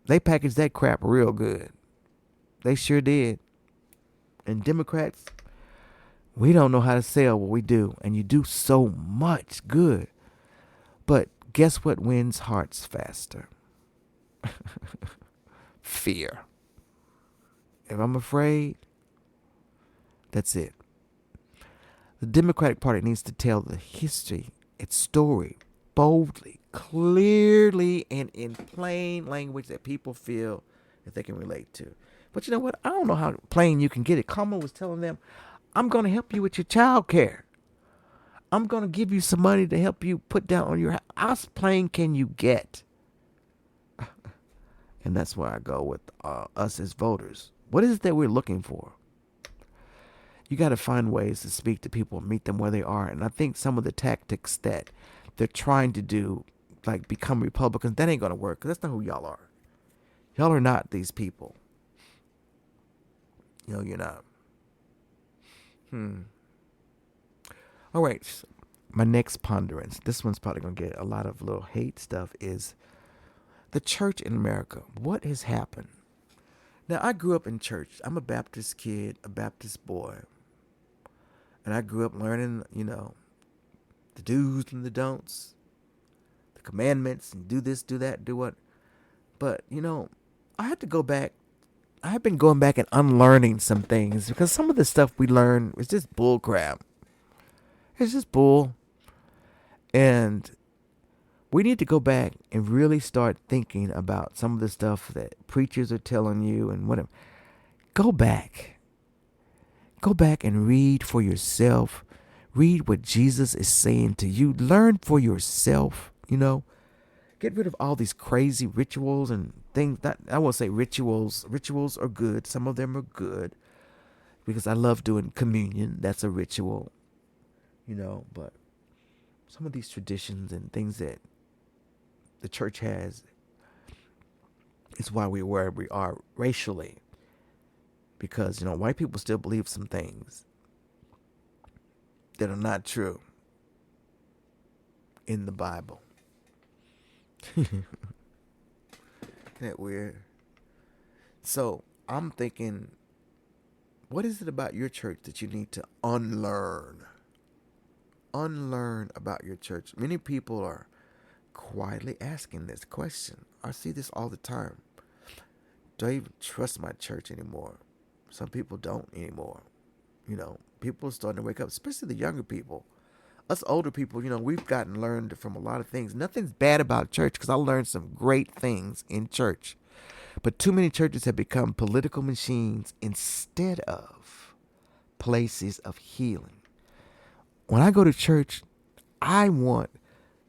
They package that crap real good. They sure did. And Democrats, we don't know how to sell what we do. And you do so much good. But guess what wins hearts faster? Fear. If I'm afraid, that's it. The Democratic Party needs to tell the history, its story, boldly, clearly, and in plain language that people feel that they can relate to. But you know what? I don't know how plain you can get it. Kamala was telling them, I'm going to help you with your child care. I'm going to give you some money to help you put down on your house. How plain can you get? And that's where I go with us as voters. What is it that we're looking for? You got to find ways to speak to people and meet them where they are. And I think some of the tactics that they're trying to do, like become Republicans, that ain't going to work. 'Cause that's not who y'all are. Y'all are not these people. No, you're not. All right. My next ponderance, this one's probably going to get a lot of little hate stuff, is the church in America. What has happened? Now, I grew up in church. I'm a Baptist kid, a Baptist boy. And I grew up learning, the do's and the don'ts, the commandments, and do this, do that, do what. But, I had to go back. I have been going back and unlearning some things because some of the stuff we learn is just bull crap. It's just bull. And we need to go back and really start thinking about some of the stuff that preachers are telling you and whatever. Go back. Go back and read for yourself. Read what Jesus is saying to you. Learn for yourself, Get rid of all these crazy rituals and things. I won't say rituals. Rituals are good. Some of them are good because I love doing communion. That's a ritual, but some of these traditions and things that the church has is why we're where we are racially. Because, white people still believe some things that are not true in the Bible. Isn't that weird? So I'm thinking, what is it about your church that you need to unlearn? Unlearn about your church. Many people are quietly asking this question. I see this all the time. Do I even trust my church anymore? Some people don't anymore. People are starting to wake up, especially the younger people. Us older people, we've learned from a lot of things. Nothing's bad about church because I learned some great things in church. But too many churches have become political machines instead of places of healing. When I go to church, I want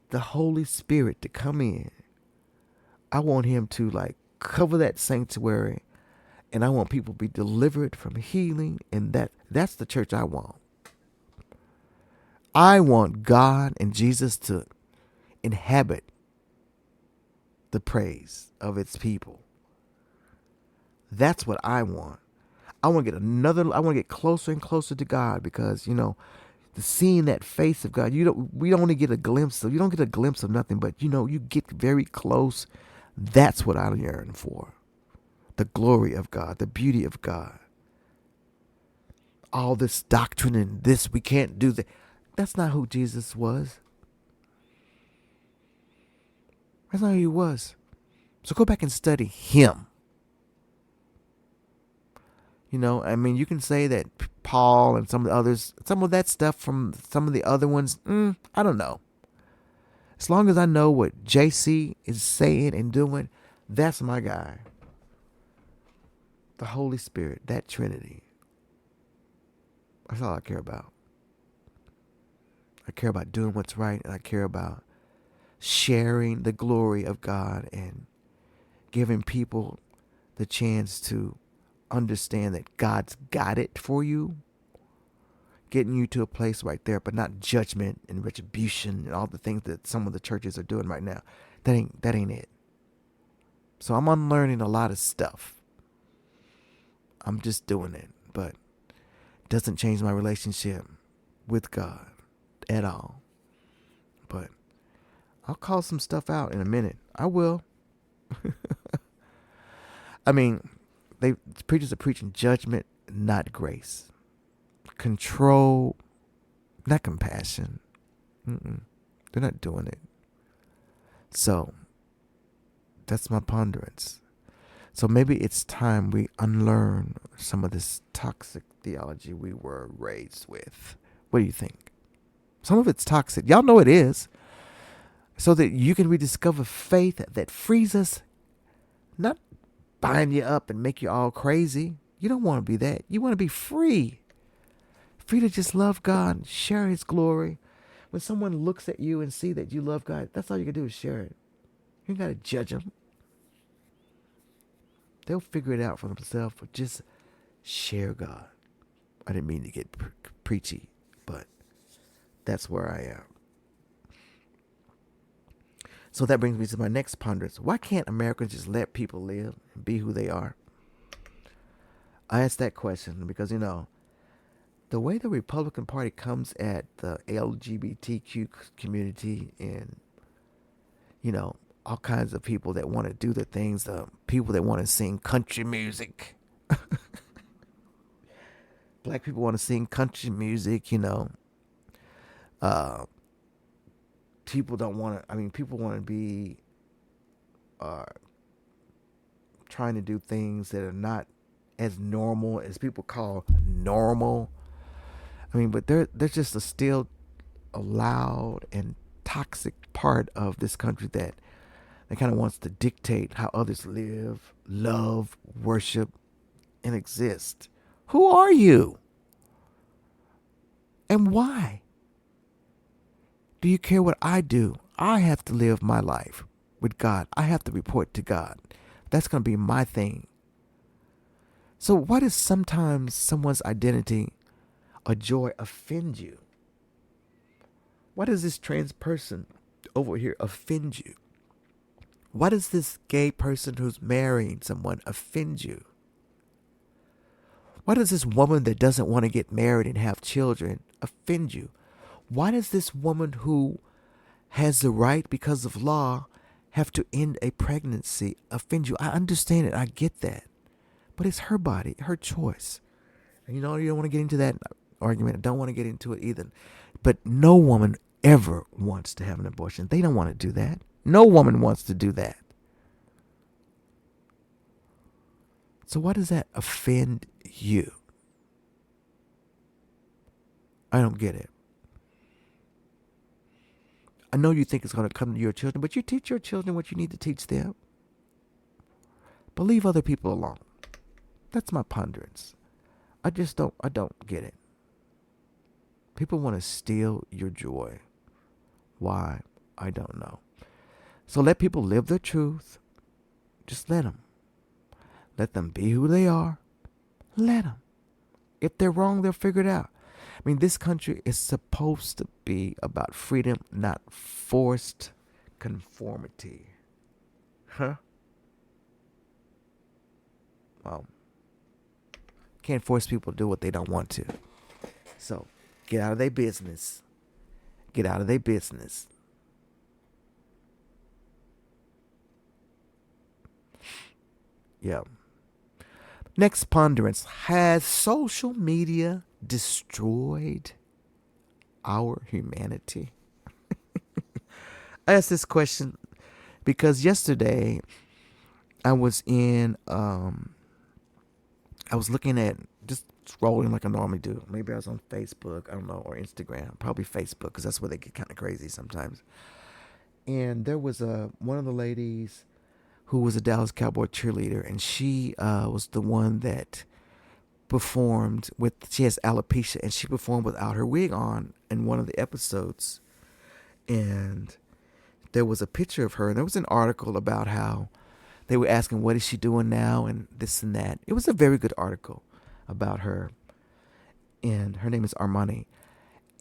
the Holy Spirit to come in. I want him to cover that sanctuary, and I want people to be delivered from healing, and that's the church I want. I want God and Jesus to inhabit the praise of its people. That's what I want. I want to get closer and closer to God because, the seeing that face of God, we don't only get a glimpse of, you don't get a glimpse of nothing, but you get very close. That's what I yearn for. The glory of God, the beauty of God. All this doctrine and this, we can't do that. That's not who Jesus was. That's not who he was. So go back and study him. You can say that Paul and some of the others, some of that stuff from some of the other ones, I don't know. As long as I know what JC is saying and doing, that's my guy. The Holy Spirit, that Trinity. That's all I care about. I care about doing what's right, and I care about sharing the glory of God and giving people the chance to understand that God's got it for you. Getting you to a place right there, but not judgment and retribution and all the things that some of the churches are doing right now. That ain't it. So I'm unlearning a lot of stuff. I'm just doing it. But Doesn't change my relationship with God at all. But I'll call some stuff out in a minute. I will. I mean, preachers are preaching judgment, not grace. Control, not compassion. They're not doing it. So, that's my ponderance. So maybe it's time we unlearn some of this toxic theology we were raised with. What do you think? Some of it's toxic. Y'all know it is. So that you can rediscover faith that frees us, not bind you up and make you all crazy. You don't want to be that. You want to be free. Free to just love God, share his glory. When someone looks at you and see that you love God, that's all you can do is share it. You ain't got to judge them. They'll figure it out for themselves, but just share God. I didn't mean to get preachy, but that's where I am. So that brings me to my next ponderance. Why can't Americans just let people live and be who they are? I asked that question because, the way the Republican Party comes at the LGBTQ community and, all kinds of people that want to do the things, the people that want to sing country music. Black people want to sing country music, people don't want to, people want to be trying to do things that are not as normal as people call normal. But they're just still a loud and toxic part of this country that kind of wants to dictate how others live, love, worship, and exist. Who are you? And why? Do you care what I do? I have to live my life with God. I have to report to God. That's going to be my thing. So why does sometimes someone's identity or joy offend you? Why does this trans person over here offend you? Why does this gay person who's marrying someone offend you? Why does this woman that doesn't want to get married and have children offend you? Why does this woman who has the right because of law have to end a pregnancy offend you? I understand it. I get that. But it's her body, her choice. And you don't want to get into that argument. I don't want to get into it either. But no woman ever wants to have an abortion. They don't want to do that. No woman wants to do that. So why does that offend you? I don't get it. I know you think it's going to come to your children, but you teach your children what you need to teach them. But leave other people alone. That's my ponderance. I don't get it. People want to steal your joy. Why? I don't know. So let people live their truth. Just let them. Let them be who they are. Let them. If they're wrong, they'll figure it out. This country is supposed to be about freedom, not forced conformity. Huh? Well, can't force people to do what they don't want to. So, get out of their business. Get out of their business. Yeah. Next ponderance. Has social media destroyed our humanity? I asked this question because yesterday I was I was looking at, just scrolling like I normally do. Maybe I was on Facebook, I don't know, or Instagram. Probably Facebook, because that's where they get kind of crazy sometimes. And there was one of the ladies who was a Dallas Cowboy cheerleader, and she was the one that performed with, she has alopecia, and she performed without her wig on in one of the episodes. And there was a picture of her, and there was an article about how they were asking, what is she doing now, and this and that. It was a very good article about her, and her name is Armani.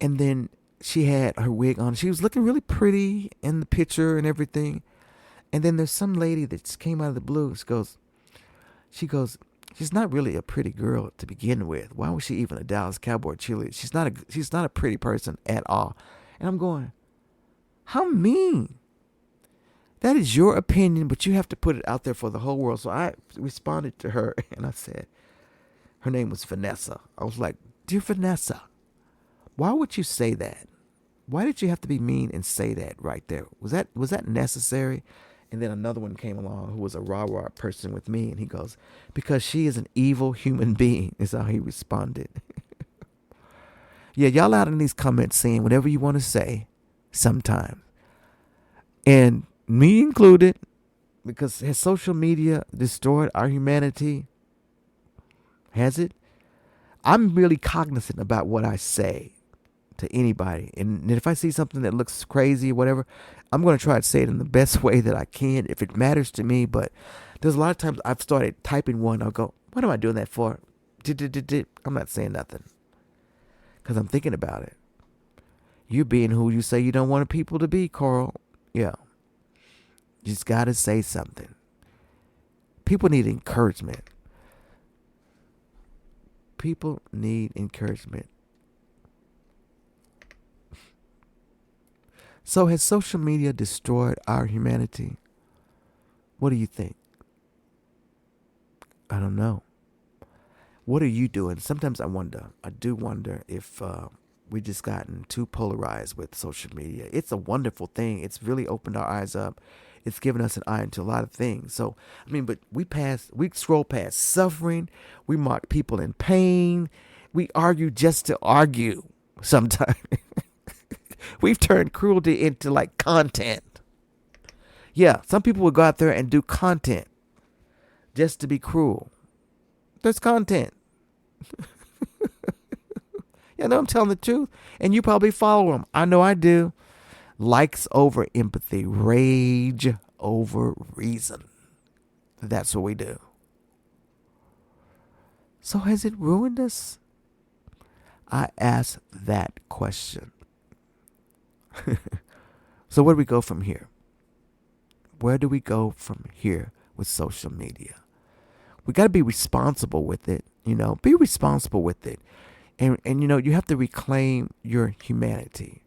And then she had her wig on. She was looking really pretty in the picture and everything. And then there's some lady that just came out of the blue. She goes, She's not really a pretty girl to begin with. Why was she even a Dallas Cowboy cheerleader? She's not a pretty person at all. And I'm going, how mean. That is your opinion, but you have to put it out there for the whole world. So I responded to her and I said, her name was Vanessa. I was like, dear Vanessa, why would you say that? Why did you have to be mean and say that right there? Was that necessary? And then another one came along who was a rah-rah person with me, and he goes, because she is an evil human being, is how he responded. Yeah, y'all out in these comments saying whatever you want to say sometimes. And me included, because has social media destroyed our humanity? Has it? I'm really cognizant about what I say to anybody. And if I see something that looks crazy or whatever, I'm going to try to say it in the best way that I can if it matters to me. But there's a lot of times I've started typing one. I'll go, what am I doing that for? I'm not saying nothing because I'm thinking about it. You being who you say you don't want people to be, Carl. Yeah. You just got to say something. People need encouragement. People need encouragement. So has social media destroyed our humanity? What do you think? I don't know. What are you doing? Sometimes I do wonder if we just gotten too polarized with social media. It's a wonderful thing. It's really opened our eyes up. It's given us an eye into a lot of things. So, I mean, but we scroll past suffering. We mock people in pain. We argue just to argue sometimes. We've turned cruelty into like content. Yeah, some people would go out there and do content just to be cruel. There's content. Yeah, no, I'm telling the truth. And you probably follow them. I know I do. Likes over empathy. Rage over reason. That's what we do. So has it ruined us? I ask that question. So where do we go from here? Where do we go from here with social media? We got to be responsible with it. Be responsible with it. And you have to reclaim your humanity.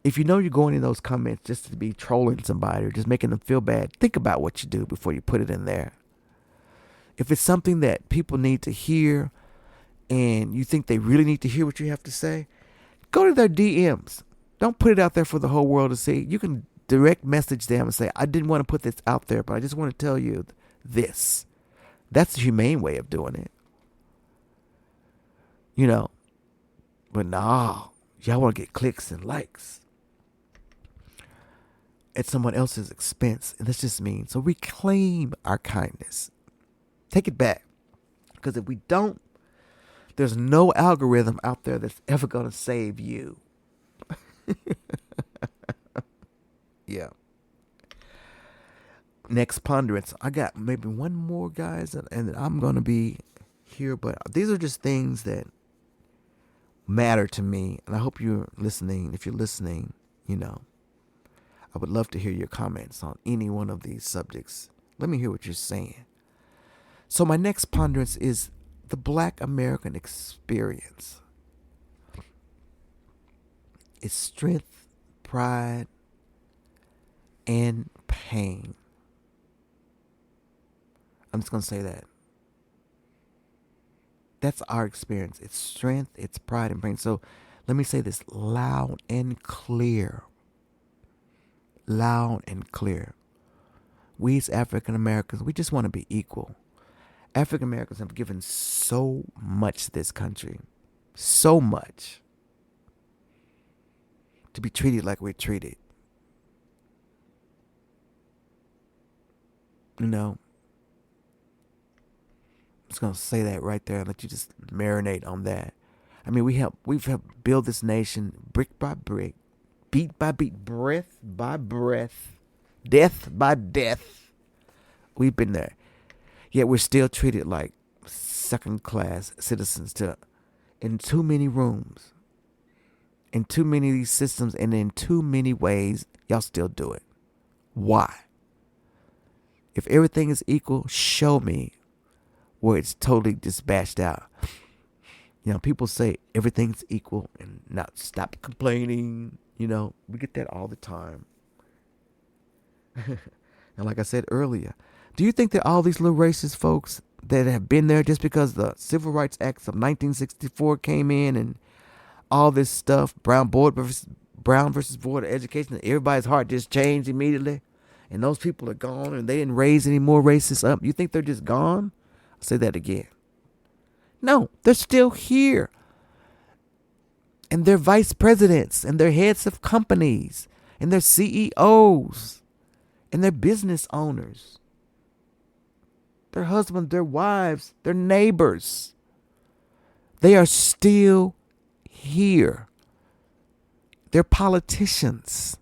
If you know you're going in those comments just to be trolling somebody or just making them feel bad, think about what you do before you put it in there. If it's something that people need to hear and you think they really need to hear what you have to say, go to their DMs. Don't put it out there for the whole world to see. You can direct message them and say, I didn't want to put this out there, but I just want to tell you this. That's the humane way of doing it. But no, y'all want to get clicks and likes at someone else's expense. And that's just mean. So reclaim our kindness. Take it back. Because if we don't, there's no algorithm out there that's ever going to save you. Yeah. Next ponderance. I got maybe one more, guys, and I'm going to be here. But these are just things that matter to me. And I hope you're listening. If you're listening, I would love to hear your comments on any one of these subjects. Let me hear what you're saying. So my next ponderance is the Black American experience. It's strength, pride, and pain. I'm just going to say that. That's our experience. It's strength, it's pride, and pain. So let me say this loud and clear. Loud and clear. We as African Americans, we just want to be equal. African Americans have given so much to this country. So much. To be treated like we're treated. I'm just going to say that right there and let you just marinate on that. I mean, we've helped build this nation brick by brick, beat by beat, breath by breath, death by death. We've been there. Yet we're still treated like second-class citizens in too many rooms, in too many of these systems, and in too many ways, y'all still do it. Why? If everything is equal, show me where it's totally just bashed out. People say everything's equal and not stop complaining. We get that all the time. And like I said earlier, do you think that all these little racist folks that have been there just because the Civil Rights Acts of 1964 came in and all this stuff, Brown versus Board of Education, and everybody's heart just changed immediately, and those people are gone and they didn't raise any more racists up? You think they're just gone? I'll say that again. No, they're still here. And they're vice presidents and they're heads of companies and they're CEOs and they're business owners. Their husbands, their wives, their neighbors. They are still here. They're politicians.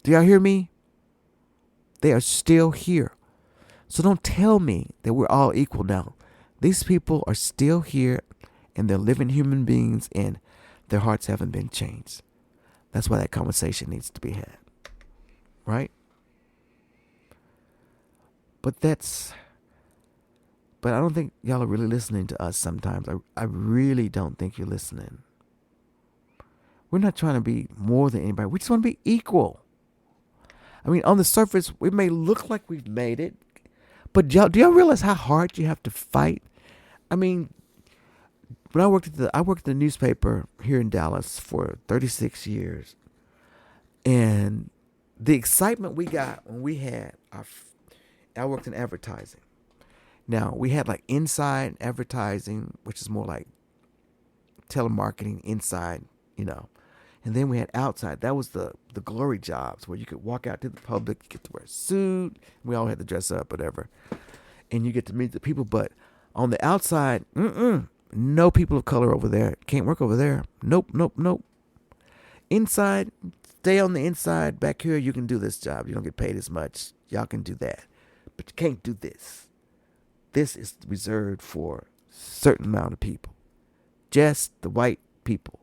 Do y'all hear me? They are still here. So don't tell me that we're all equal now. These people are still here and they're living human beings and their hearts haven't been changed. That's why that conversation needs to be had. Right? But I don't think y'all are really listening to us sometimes. I really don't think you're listening. We're not trying to be more than anybody. We just want to be equal. I mean, on the surface, we may look like we've made it, but do y'all realize how hard you have to fight? I mean, when I worked at the newspaper here in Dallas for 36 years, and the excitement we got when I worked in advertising. Now, we had like inside advertising, which is more like telemarketing inside, And then we had outside. That was the glory jobs where you could walk out to the public, you get to wear a suit. We all had to dress up, whatever. And you get to meet the people. But on the outside, no people of color over there. Can't work over there. Nope. Inside, stay on the inside. Back here, you can do this job. You don't get paid as much. Y'all can do that. But you can't do this. This is reserved for a certain amount of people. Just the white people.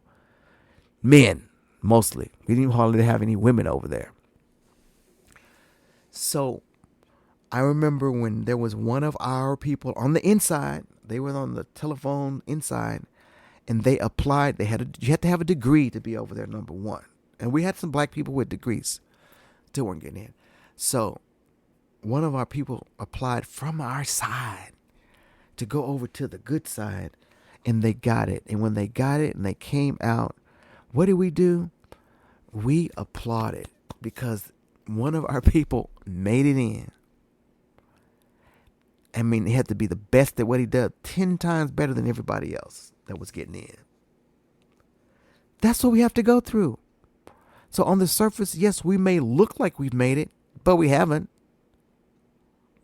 Men, mostly. We didn't hardly have any women over there. So I remember when there was one of our people on the inside. They were on the telephone inside, and they applied. You had to have a degree to be over there, number one. And we had some black people with degrees. Still weren't getting in. So one of our people applied from our side to go over to the good side, and they got it. And when they got it and they came out, what did we do? We applauded because one of our people made it in. I mean, he had to be the best at what he does, 10 times better than everybody else that was getting in. That's what we have to go through. So on the surface, yes, we may look like we've made it, but we haven't.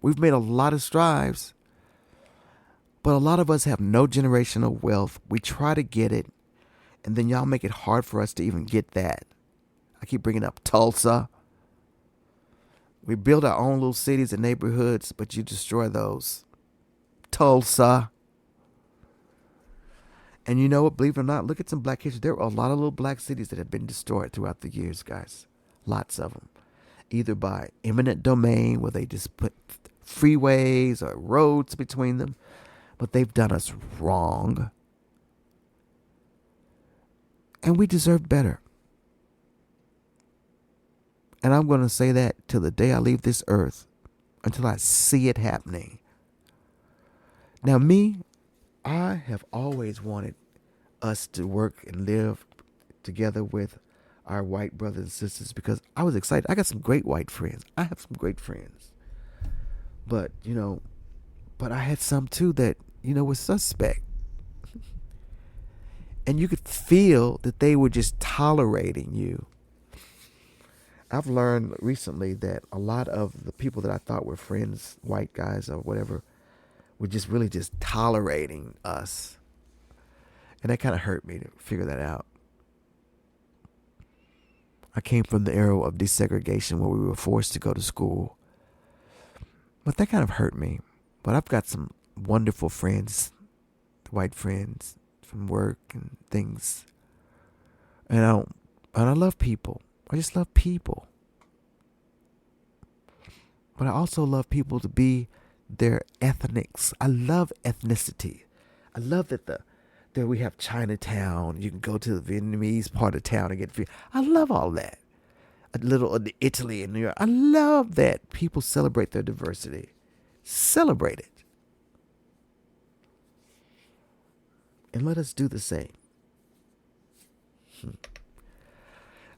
We've made a lot of strides, but a lot of us have no generational wealth. We try to get it, and then y'all make it hard for us to even get that. I keep bringing up Tulsa. We build our own little cities and neighborhoods, but you destroy those. Tulsa. And you know what? Believe it or not, look at some black history. There are a lot of little black cities that have been destroyed throughout the years, guys. Lots of them. Either by eminent domain, where they just put freeways or roads between them. But they've done us wrong. And we deserve better. And I'm going to say that till the day I leave this earth, until I see it happening. Now me, I have always wanted us to work and live together with our white brothers and sisters because I was excited. I got some great white friends. I have some great friends. But, but I had some too that, were suspect. And you could feel that they were just tolerating you. I've learned recently that a lot of the people that I thought were friends, white guys or whatever, were just really just tolerating us. And that kind of hurt me to figure that out. I came from the era of desegregation where we were forced to go to school. But that kind of hurt me. But I've got some wonderful friends, white friends from work and things. And I love people. I just love people. But I also love people to be their ethnics. I love ethnicity. I love that there we have Chinatown. You can go to the Vietnamese part of town and get food. I love all that. A little of Italy and New York. I love that people celebrate their diversity. Celebrate it. And let us do the same.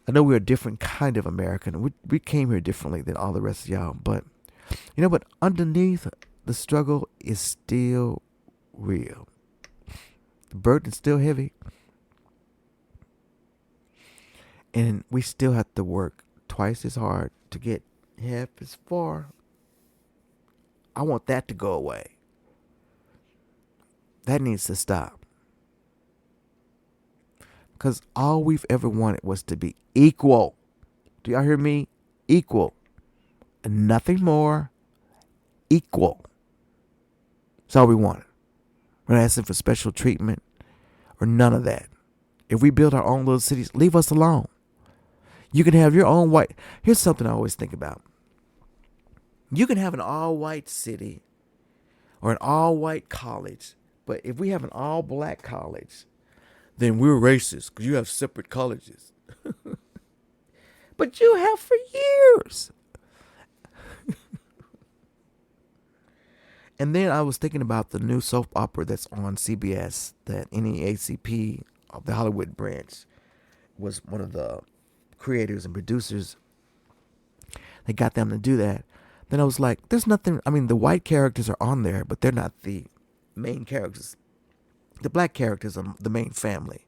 I know we're a different kind of American. We came here differently than all the rest of y'all. But you know what? Underneath, the struggle is still real. The burden's still heavy. And we still have to work twice as hard to get half as far. I want that to go away. That needs to stop. Because all we've ever wanted was to be equal. Do y'all hear me? Equal. And nothing more. Equal. That's all we wanted. We're not asking for special treatment or none of that. If we build our own little cities, leave us alone. You can have your own white. Here's something I always think about. You can have an all-white city or an all-white college. But if we have an all-black college, then we're racist because you have separate colleges. But you have for years. And then I was thinking about the new soap opera that's on CBS, that NEACP of the Hollywood branch was one of the creators and producers. They got them to do that. Then I was like, there's nothing. I mean, the white characters are on there, but they're not the main characters. The black characters are the main family.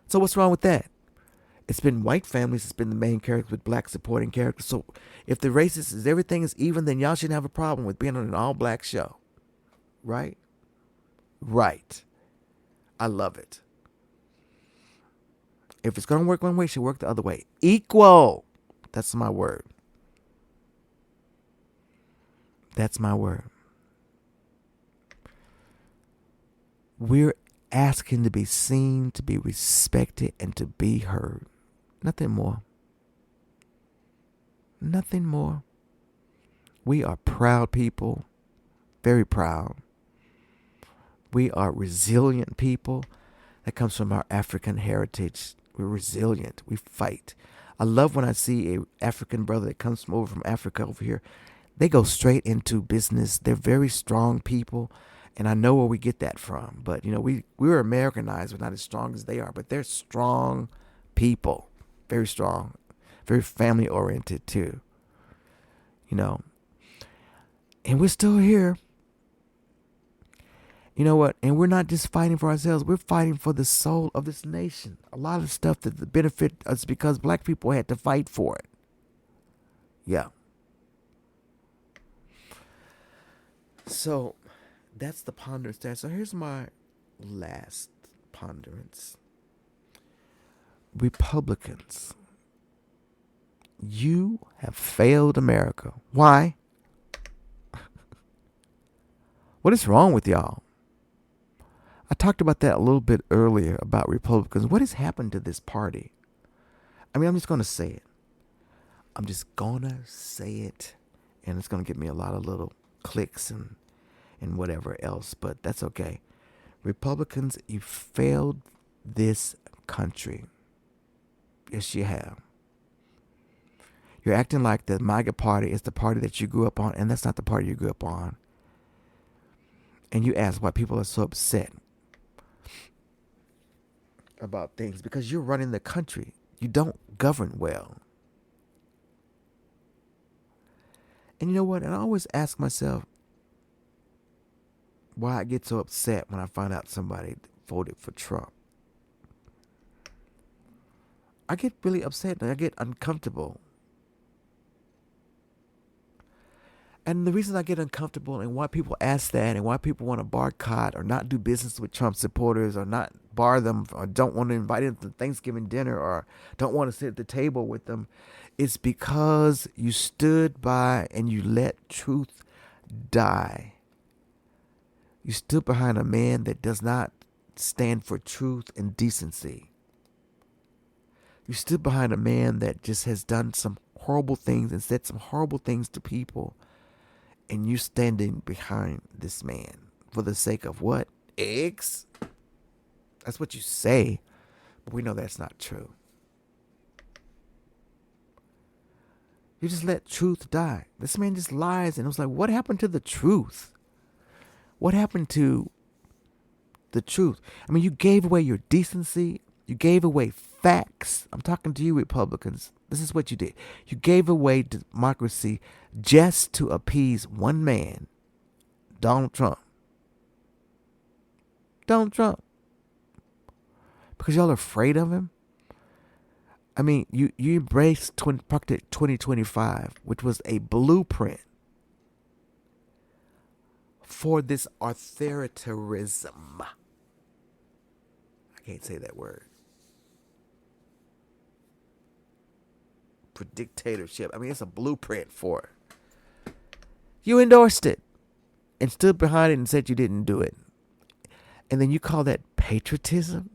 So what's wrong with that? It's been white families. It's been the main characters with black supporting characters. So if the racist is everything is even, then y'all shouldn't have a problem with being on an all-black show. Right? Right. I love it. If it's going to work one way, it should work the other way. Equal. That's my word. That's my word. We're asking to be seen, to be respected, and to be heard. Nothing more. Nothing more. We are proud people. Very proud. We are resilient people. That comes from our African heritage. We're resilient. We fight. I love when I see an African brother that comes from over from Africa over here. They go straight into business. They're very strong people. And I know where we get that from. But, you know, we're Americanized. We're not as strong as they are. But they're strong people. Very strong. Very family oriented too. You know. And we're still here. You know what? And we're not just fighting for ourselves. We're fighting for the soul of this nation. A lot of stuff that benefit us because black people had to fight for it. Yeah. So that's the ponderance there. So here's my last ponderance. Republicans, you have failed America. Why? What is wrong with y'all? I talked about that a little bit earlier about Republicans. What has happened to this party? I mean, I'm just going to say it. I'm just going to say it. And it's going to give me a lot of little clicks and whatever else. But that's okay. Republicans, you failed this country. Yes, you have. You're acting like the MAGA party is the party that you grew up on. And that's not the party you grew up on. And you ask why people are so upset about things, because you're running the country. You don't govern well. And you know what? And I always ask myself why I get so upset when I find out somebody voted for Trump. I get really upset and I get uncomfortable. And the reason I get uncomfortable and why people ask that and why people want to boycott or not do business with Trump supporters or not bar them or don't want to invite them to Thanksgiving dinner or don't want to sit at the table with them is because you stood by and you let truth die. You stood behind a man that does not stand for truth and decency. You stood behind a man that just has done some horrible things and said some horrible things to people. And you standing behind this man for the sake of what? Eggs? That's what you say. But we know that's not true. You just let truth die. This man just lies. And it was like, what happened to the truth? What happened to the truth? I mean, you gave away your decency. You gave away facts. I'm talking to you, Republicans. This is what you did. You gave away democracy just to appease one man, Donald Trump. Donald Trump. Because y'all are afraid of him. I mean, you embraced Project 2025, which was a blueprint for this authoritarianism. I can't say that word. For dictatorship. I mean, it's a blueprint for it. You endorsed it and stood behind it and said you didn't do it. And then you call that patriotism?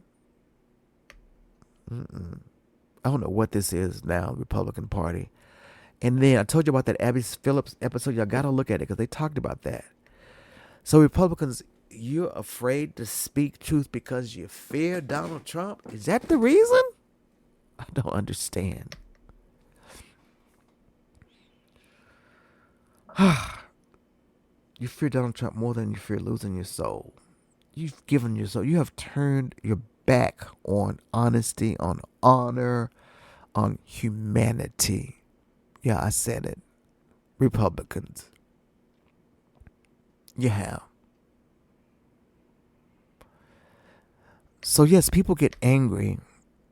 I don't know what this is now, Republican Party. And then I told you about that Abby Phillips episode. Y'all got to look at it because they talked about that. So Republicans, you're afraid to speak truth because you fear Donald Trump? Is that the reason? I don't understand. You fear Donald Trump more than you fear losing your soul. You've given your soul. You have turned your back on honesty, on honor, on humanity. Yeah, I said it. Republicans. You have. So yes, people get angry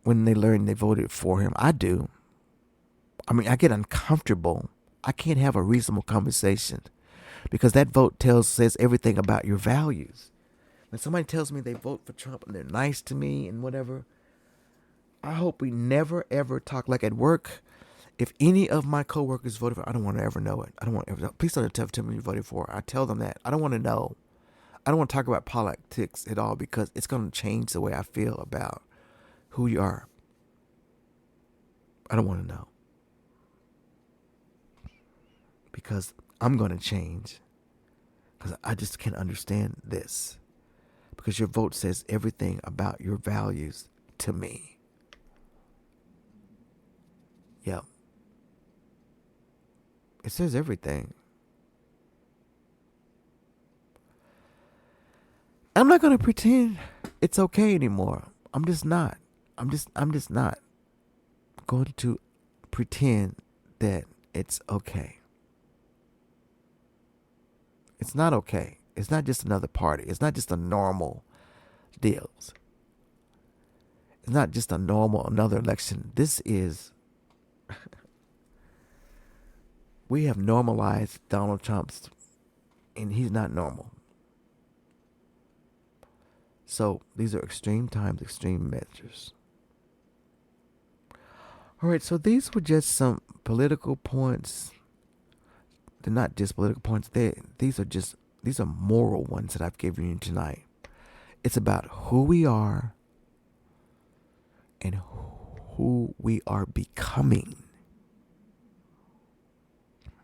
when they learn they voted for him. I do. I mean, I get uncomfortable. I can't have a reasonable conversation because that vote says everything about your values. When somebody tells me they vote for Trump and they're nice to me and whatever, I hope we never, ever talk. Like at work, if any of my coworkers voted for, I don't want to ever know it. I don't want to ever know. Please don't tell me you voted for. I tell them that. I don't want to know. I don't want to talk about politics at all because it's going to change the way I feel about who you are. I don't want to know. Because I'm going to change. Because I just can't understand this. Because your vote says everything about your values to me. Yeah. It says everything. I'm not going to pretend it's okay anymore. I'm just not. I'm just not going to pretend that it's okay. It's not okay. It's not just another party. It's not just a normal deals. It's not just another election. This is, we have normalized Donald Trump's, and he's not normal. So these are extreme times, extreme measures. All right, so these were just some political points. They're not just political points. These are moral ones that I've given you tonight. It's about who we are and who we are becoming.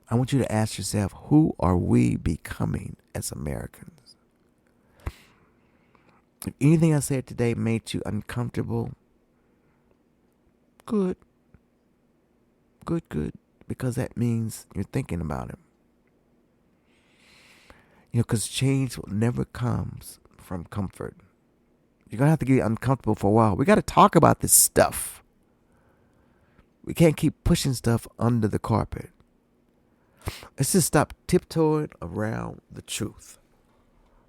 I want you to ask yourself, who are we becoming as Americans? If anything I said today made you uncomfortable, good. Good. Because that means you're thinking about it. You know, because change never comes from comfort. You're going to have to get uncomfortable for a while. We got to talk about this stuff. We can't keep pushing stuff under the carpet. Let's just stop tiptoeing around the truth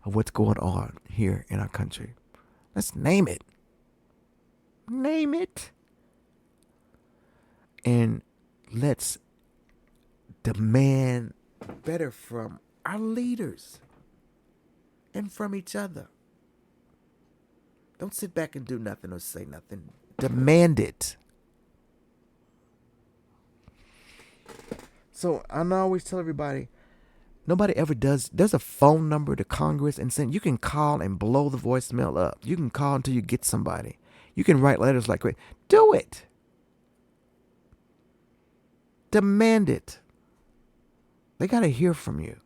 of what's going on here in our country. Let's name it. Name it. And let's demand better from our leaders and from each other. Don't sit back and do nothing or say nothing. Demand it. So I always tell everybody, nobody ever does. There's a phone number to Congress and send. You can call and blow the voicemail up. You can call until you get somebody. You can write letters like crazy. Do it. Demand it. They got to hear from you.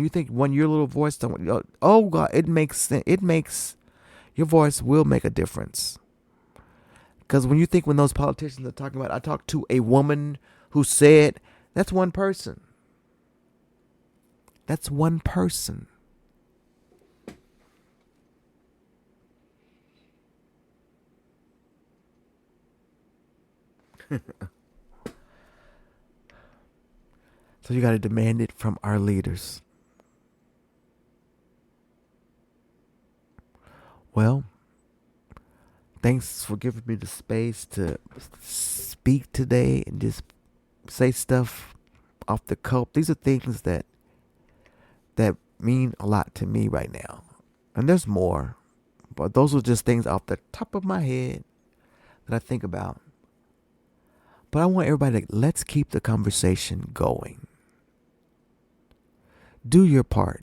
And you think when your little voice don't, oh God, it makes sense. It makes, your voice will make a difference. Because when you think when those politicians are talking about, I talked to a woman who said, that's one person. That's one person. So you got to demand it from our leaders. Well, thanks for giving me the space to speak today and just say stuff off the cuff. These are things that mean a lot to me right now. And there's more, but those are just things off the top of my head that I think about. But I want everybody to, let's keep the conversation going. Do your part.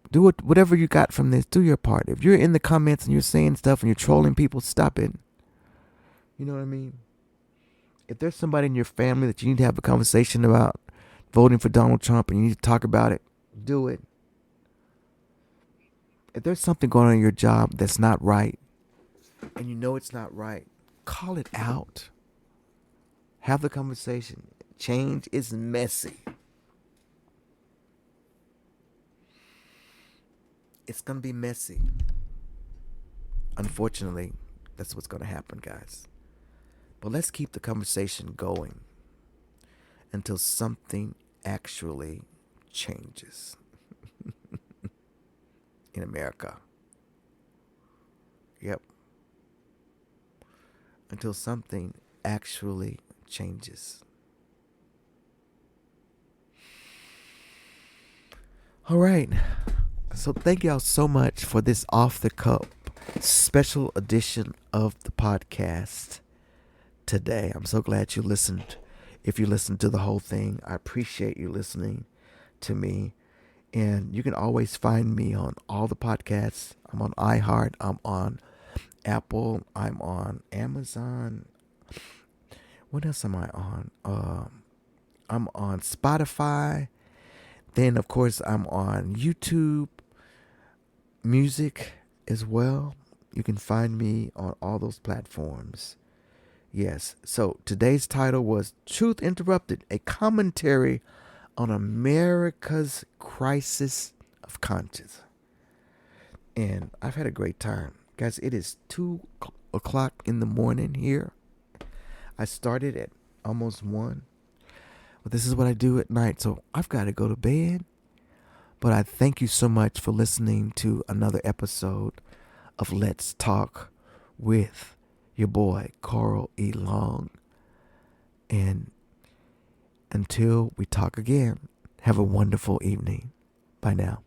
Do it, whatever you got from this, do your part. If you're in the comments and you're saying stuff and you're trolling people, stop it. You know what I mean? If there's somebody in your family that you need to have a conversation about voting for Donald Trump and you need to talk about it, do it. If there's something going on in your job that's not right and you know it's not right, call it out. Have the conversation. Change is messy. It's going to be messy. Unfortunately, that's what's going to happen, guys. But let's keep the conversation going until something actually changes in America. Yep. Until something actually changes. All right. So thank y'all so much for this off the cup special edition of the podcast today. I'm so glad you listened. If you listened to the whole thing, I appreciate you listening to me. And you can always find me on all the podcasts. I'm on iHeart. I'm on Apple. I'm on Amazon. What else am I on? I'm on Spotify. Then, of course, I'm on YouTube Music as well. You can find me on all those platforms. Yes. So today's title was Truth Interrupted, a commentary on America's crisis of conscience. And I've had a great time. Guys, it is 2 o'clock in the morning here. I started at almost 1. But this is what I do at night, so I've got to go to bed. But I thank you so much for listening to another episode of Let's Talk with your boy, Carl E. Long. And until we talk again, have a wonderful evening. Bye now.